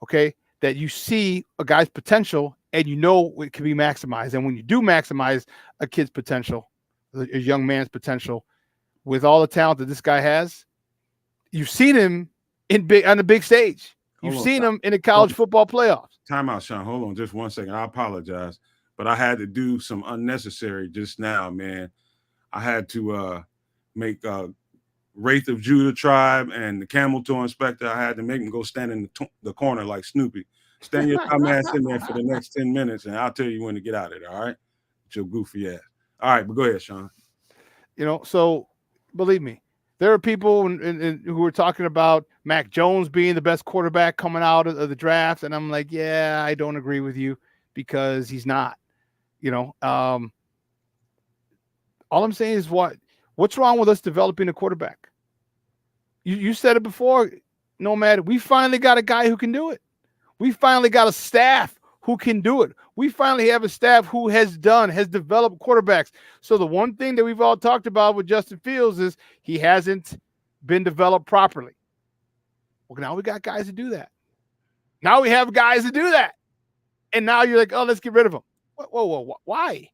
Okay. That you see a guy's potential and you know it can be maximized. And when you do maximize a kid's potential, a young man's potential, with all the talent that this guy has, you've seen him on the big stage. You've Hold on, seen stop. him in the college football playoffs. Time out, Shawn. Hold on just 1 second. I apologize, but I had to do some unnecessary just now, man. I had to make Wraith of Judah tribe and the camel toe inspector. I had to make him go stand in the corner like Snoopy. Stand your dumb ass in there for the next 10 minutes, and I'll tell you when to get out of there, all right? With your goofy ass. All right, but go ahead, Shawn. So believe me, there are people who are talking about Mac Jones being the best quarterback coming out of the draft, and I'm like, yeah, I don't agree with you because he's not. All I'm saying is what's wrong with us developing a quarterback? You said it before, Nomad. We finally got a guy who can do it. We finally got a staff who can do it. We finally have a staff who has developed quarterbacks. So the one thing that we've all talked about with Justin Fields is he hasn't been developed properly. Well, now we got guys to do that. Now we have guys to do that. And now you're like, oh, let's get rid of him. Whoa, why?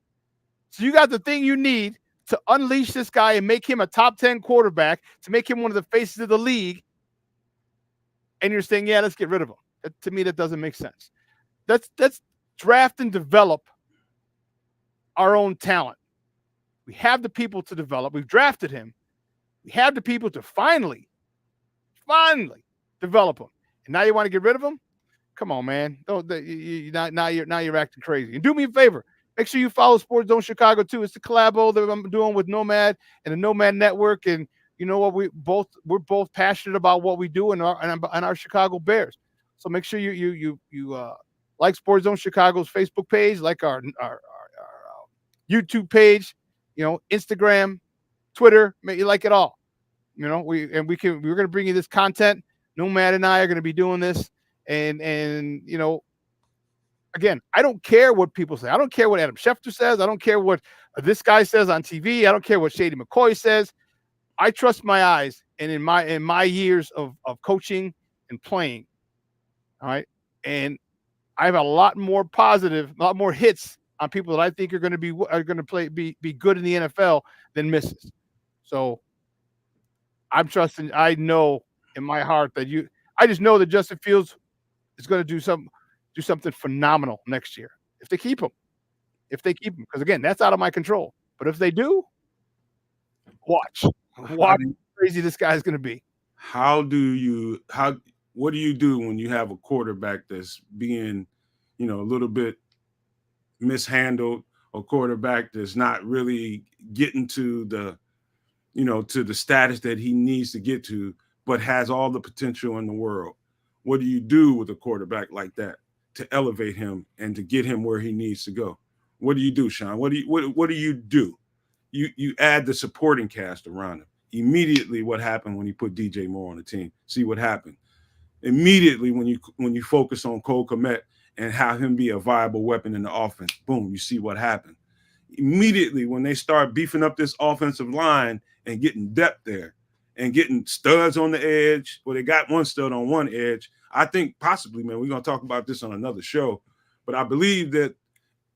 So you got the thing you need to unleash this guy and make him a top 10 quarterback, to make him one of the faces of the league. And you're saying, yeah, let's get rid of him. To me, that doesn't make sense. Let's draft and develop our own talent. We have the people to develop. We've drafted him. We have the people to finally develop him. And now you want to get rid of him? Come on, man. Now you're acting crazy. And do me a favor. Make sure you follow SportsZone Chicago too. It's the collabo that I'm doing with Nomad and the Nomad Network. And you know what? We're both passionate about what we do and our Chicago Bears. So make sure you like SportsZone Chicago's Facebook page, like our YouTube page, Instagram, Twitter. You like it all. We're going to bring you this content. Nomad and I are going to be doing this, and again, I don't care what people say. I don't care what Adam Schefter says. I don't care what this guy says on TV. I don't care what Shady McCoy says. I trust my eyes, and in my years of coaching and playing. All right. And I have a lot more hits on people that I think are going to be good in the NFL than misses. So I'm trusting. I know in my heart that I just know that Justin Fields is going to do something phenomenal next year if they keep him. Because again, that's out of my control. But if they do, watch how crazy this guy is going to be. What do you do when you have a quarterback that's being, a little bit mishandled, a quarterback that's not really getting to the, to the status that he needs to get to, but has all the potential in the world? What do you do with a quarterback like that to elevate him and to get him where he needs to go? What do you do, Shawn? What do you do? You add the supporting cast around him. Immediately, what happened when you put DJMoore on the team? See what happened. Immediately, when you focus on Cole Kmet and have him be a viable weapon in the offense, boom, you see what happened. Immediately, when they start beefing up this offensive line and getting depth there and getting studs on the edge, well, they got one stud on one edge. I think possibly, man, we're going to talk about this on another show, but I believe that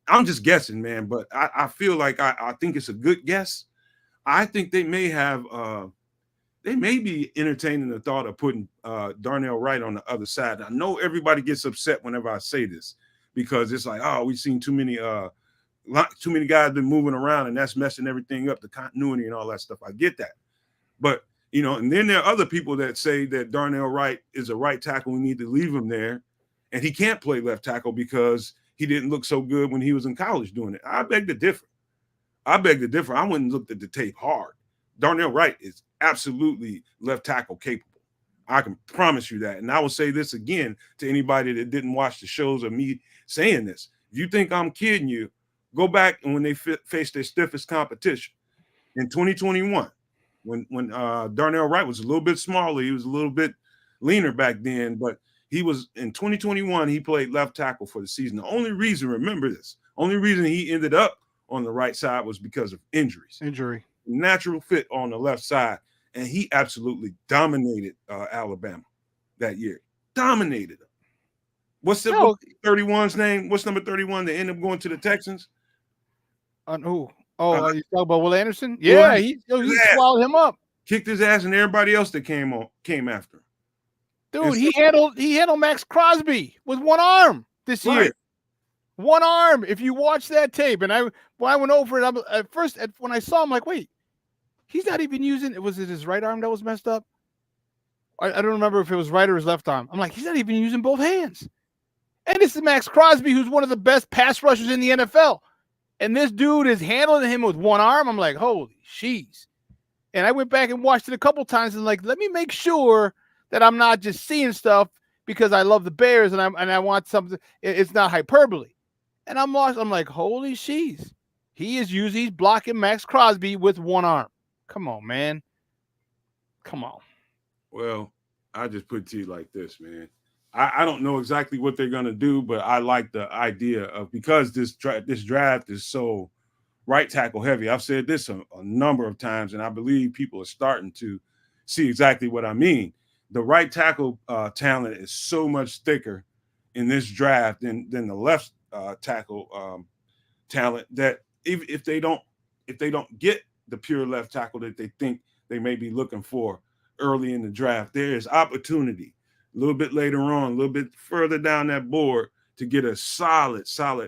I'm just guessing, man, but I feel like I think it's a good guess. I think they may have they may be entertaining the thought of putting Darnell Wright on the other side. I know everybody gets upset whenever I say this because it's like, oh, we've seen too many guys been moving around and that's messing everything up, the continuity and all that stuff. I get that. But, and then there are other people that say that Darnell Wright is a right tackle. We need to leave him there. And he can't play left tackle because he didn't look so good when he was in college doing it. I beg to differ. I went and looked at the tape hard. Darnell Wright is absolutely left tackle capable. I can promise you that. And I will say this again to anybody that didn't watch the shows of me saying this. If you think I'm kidding you, go back and when they faced their stiffest competition in 2021, when Darnell Wright was a little bit smaller, he was a little bit leaner back then, but he was in 2021, he played left tackle for the season. The only reason, remember this, only reason he ended up on the right side was because of injuries. Natural fit on the left side. And he absolutely dominated Alabama that year. Dominated them. What's 31's name? What's number 31 that ended up going to the Texans? You talking about Will Anderson? Yeah, he swallowed him up. Kicked his ass and everybody else that came after him. Dude, he handled Max Crosby with one arm this year. One arm. If you watch that tape, and when I went over it, at first when I saw him, like, wait, he's not even using. Was it his right arm that was messed up? I don't remember if it was right or his left arm. I'm like, he's not even using both hands. And this is Max Crosby, who's one of the best pass rushers in the NFL. And this dude is handling him with one arm. I'm like, holy sheesh. And I went back and watched it a couple times and like, let me make sure that I'm not just seeing stuff because I love the Bears and I want something. It's not hyperbole. And I'm lost. I'm like, holy sheesh. He's blocking Max Crosby with one arm. Come on, man. Come on. Well, I just put it to you like this, man. I don't know exactly what they're going to do, but I like the idea of, because this draft is so right tackle heavy. I've said this a number of times, and I believe people are starting to see exactly what I mean. The right tackle talent is so much thicker in this draft than the left tackle talent, that if they don't get the pure left tackle that they think they may be looking for early in the draft, there is opportunity a little bit later on, a little bit further down that board, to get a solid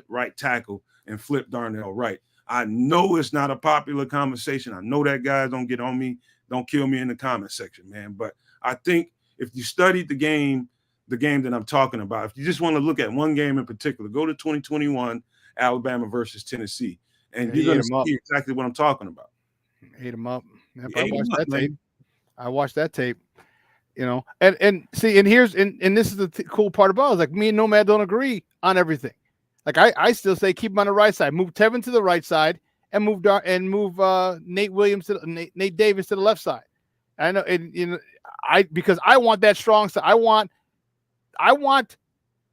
right tackle and flip Darnell Wright. I know it's not a popular conversation. I know that guys don't get on me, don't kill me in the comment section, man. But I think if you studied the game that I'm talking about, if you just want to look at one game in particular, go to 2021 Alabama versus Tennessee, and you're going to see exactly what I'm talking about. Ate him up. Yep, I watched that tape. You know, and see, and this is the cool part about it. Like, me and Nomad don't agree on everything. Like, I still say keep him on the right side, move Tevin to the right side, and move Nate Davis to the left side. I know, because I want that strong side. I want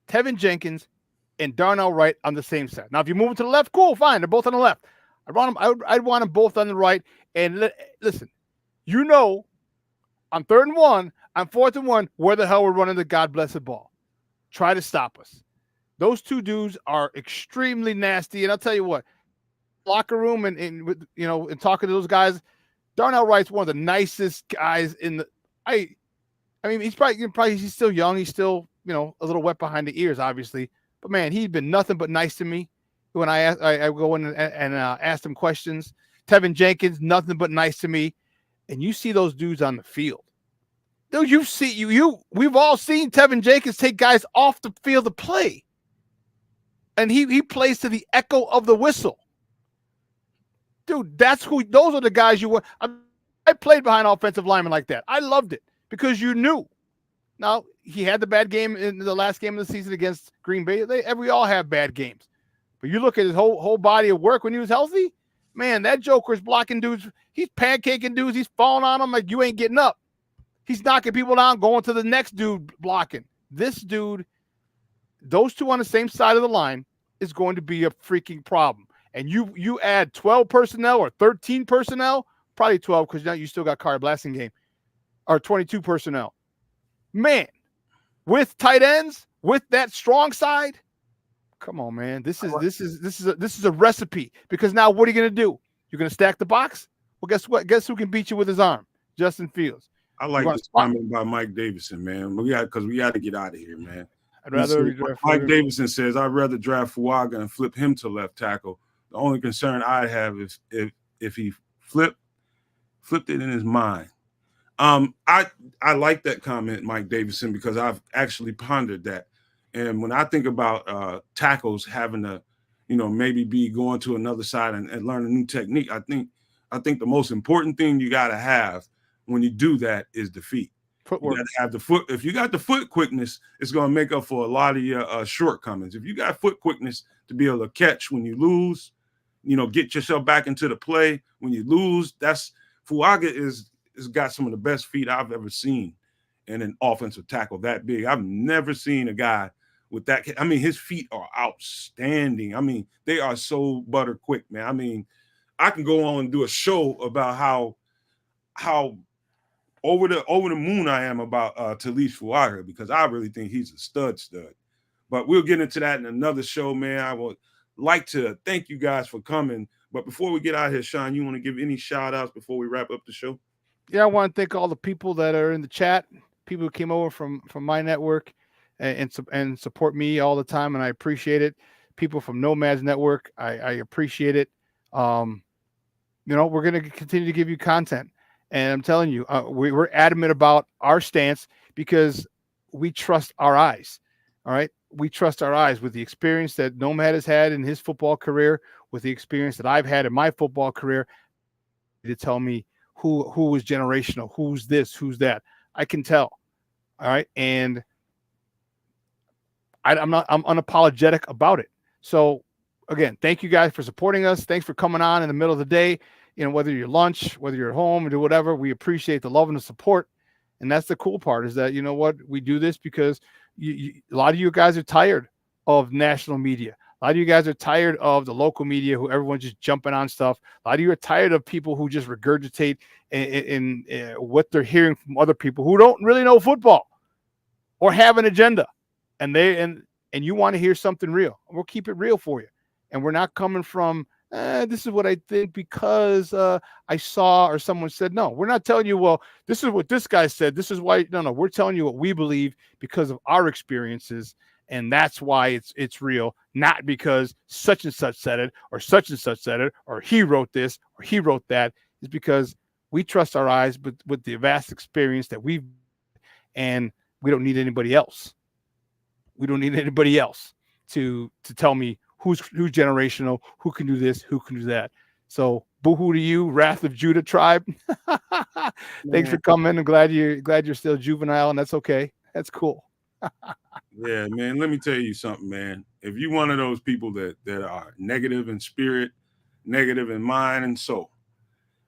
Tevin Jenkins and Darnell Wright on the same side. Now, if you move them to the left, cool, fine. They're both on the left. I'd want them both on the right. And listen, on 3rd and 1, on 4th and 1, where the hell we're running the God blessed ball? Try to stop us. Those two dudes are extremely nasty. And I'll tell you what, locker room and talking to those guys, Darnell Wright's one of the nicest guys in the. I mean, he's still young. He's still a little wet behind the ears, obviously. But man, he's been nothing but nice to me when I go in and ask him questions. Tevin Jenkins, nothing but nice to me. And you see those dudes on the field. Dude, we've all seen Tevin Jenkins take guys off the field to play. And he plays to the echo of the whistle. Dude, those are the guys you want. I played behind offensive linemen like that. I loved it because you knew. Now, he had the bad game in the last game of the season against Green Bay. We all have bad games. But you look at his whole body of work when he was healthy, man, that Joker's blocking dudes. He's pancaking dudes. He's falling on them like you ain't getting up. He's knocking people down, going to the next dude blocking. This dude, those two on the same side of the line is going to be a freaking problem. And you add 12 personnel or 13 personnel, probably 12 because now you still got Kari Blasingame, or 22 personnel. Man, with tight ends, with that strong side, come on, man. This is a recipe. Because now what are you going to do? You're going to stack the box? Well, guess what? Guess who can beat you with his arm? JustinFields. I like this comment by Mike Davison, man. Because we got to get out of here, man. Mike Davison says, I'd rather draft Fuaga and flip him to left tackle. The only concern I have is if he flipped it in his mind. I like that comment, Mike Davison, because I've actually pondered that. And when I think about tackles having to, maybe be going to another side and learn a new technique, I think the most important thing you got to have when you do that is the feet. Footwork. You got to have the foot. If you got the foot quickness, it's going to make up for a lot of your shortcomings. If you got foot quickness to be able to catch when you lose, get yourself back into the play when you lose, Fuaga has got some of the best feet I've ever seen in an offensive tackle that big. I've never seen a guy with that. I mean, his feet are outstanding. I mean, they are so butter quick, man. I mean, I can go on and do a show about how over the moon I am about Talish Fuaga, because I really think he's a stud. But we'll get into that in another show, man. I would like to thank you guys for coming. But before we get out of here, Shawn, you want to give any shout outs before we wrap up the show? Yeah, I want to thank all the people that are in the chat. people who came over from my network and support me all the time, and I appreciate it. People from Nomad's network, I appreciate it. We're going to continue to give you content, and I'm telling you, we're adamant about our stance because we trust our eyes. All right, we trust our eyes with the experience that Nomad has had in his football career, with the experience that I've had in my football career, to tell me who is generational, who's this, who's that. I can tell. All right, and I'm unapologetic about it. So again, thank you guys for supporting us. Thanks for coming on in the middle of the day. Whether you're lunch, whether you're at home, or do whatever, we appreciate the love and the support. And that's the cool part, is that, we do this because a lot of you guys are tired of national media. A lot of you guys are tired of the local media, who everyone's just jumping on stuff. A lot of you are tired of people who just regurgitate in what they're hearing from other people who don't really know football or have an agenda. And you want to hear something real. We'll keep it real for you. And we're not coming from, this is what I think because I saw or someone said. No, we're not telling you, well, this is what this guy said. This is why. No, we're telling you what we believe because of our experiences. And that's why it's real, not because such and such said it, or such and such said it, or he wrote this, or he wrote that. It's because we trust our eyes, but with the vast experience that and we don't need anybody else. We don't need anybody else to tell me who's generational, who can do this, who can do that. So boo-hoo to you, Wrath of Judah tribe. Thanks for coming. I'm glad you're still juvenile, and that's okay. That's cool. Yeah, man. Let me tell you something, man. If you're one of those people that are negative in spirit, negative in mind and soul,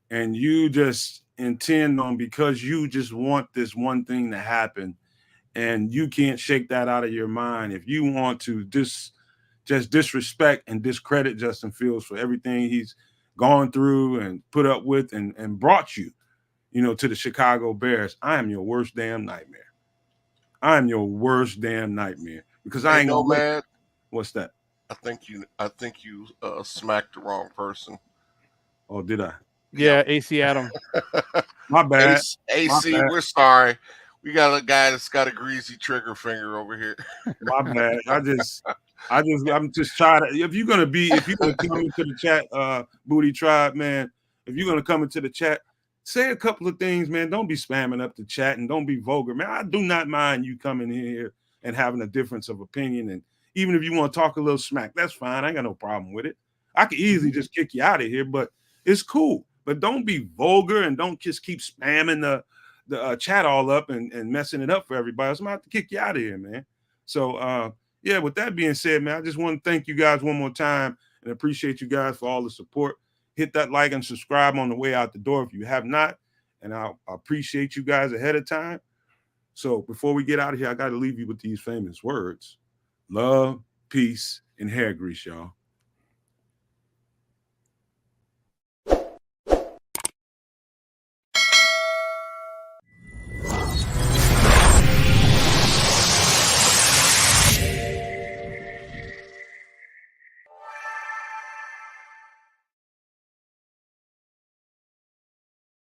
and you just intend on, because you just want this one thing to happen, and you can't shake that out of your mind, if you want to just disrespect and discredit Justin Fields for everything he's gone through and put up with and brought you, to the Chicago Bears, I am your worst damn nightmare. I'm your worst damn nightmare, because I ain't gonna Nomad. What's that? I think you smacked the wrong person. Oh, did I? Yeah, AC Adam. My bad. AC, My bad. we're sorry. We got a guy that's got a greasy trigger finger over here. My bad. I'm just trying to. If you're gonna come into the chat, Booty Tribe, man. If you're gonna come into the chat, say a couple of things, man. Don't be spamming up the chat and don't be vulgar, man. I do not mind you coming here and having a difference of opinion. And even if you want to talk a little smack, that's fine. I ain't got no problem with it. I could easily just kick you out of here, but it's cool. But don't be vulgar and don't just keep spamming the chat all up and messing it up for everybody. So I'm about to kick you out of here, man. So, yeah, with that being said, man, I just want to thank you guys one more time and appreciate you guys for all the support. Hit that like and subscribe on the way out the door if you have not. And I appreciate you guys ahead of time. So before we get out of here, I got to leave you with these famous words. Love, peace, and hair grease, y'all.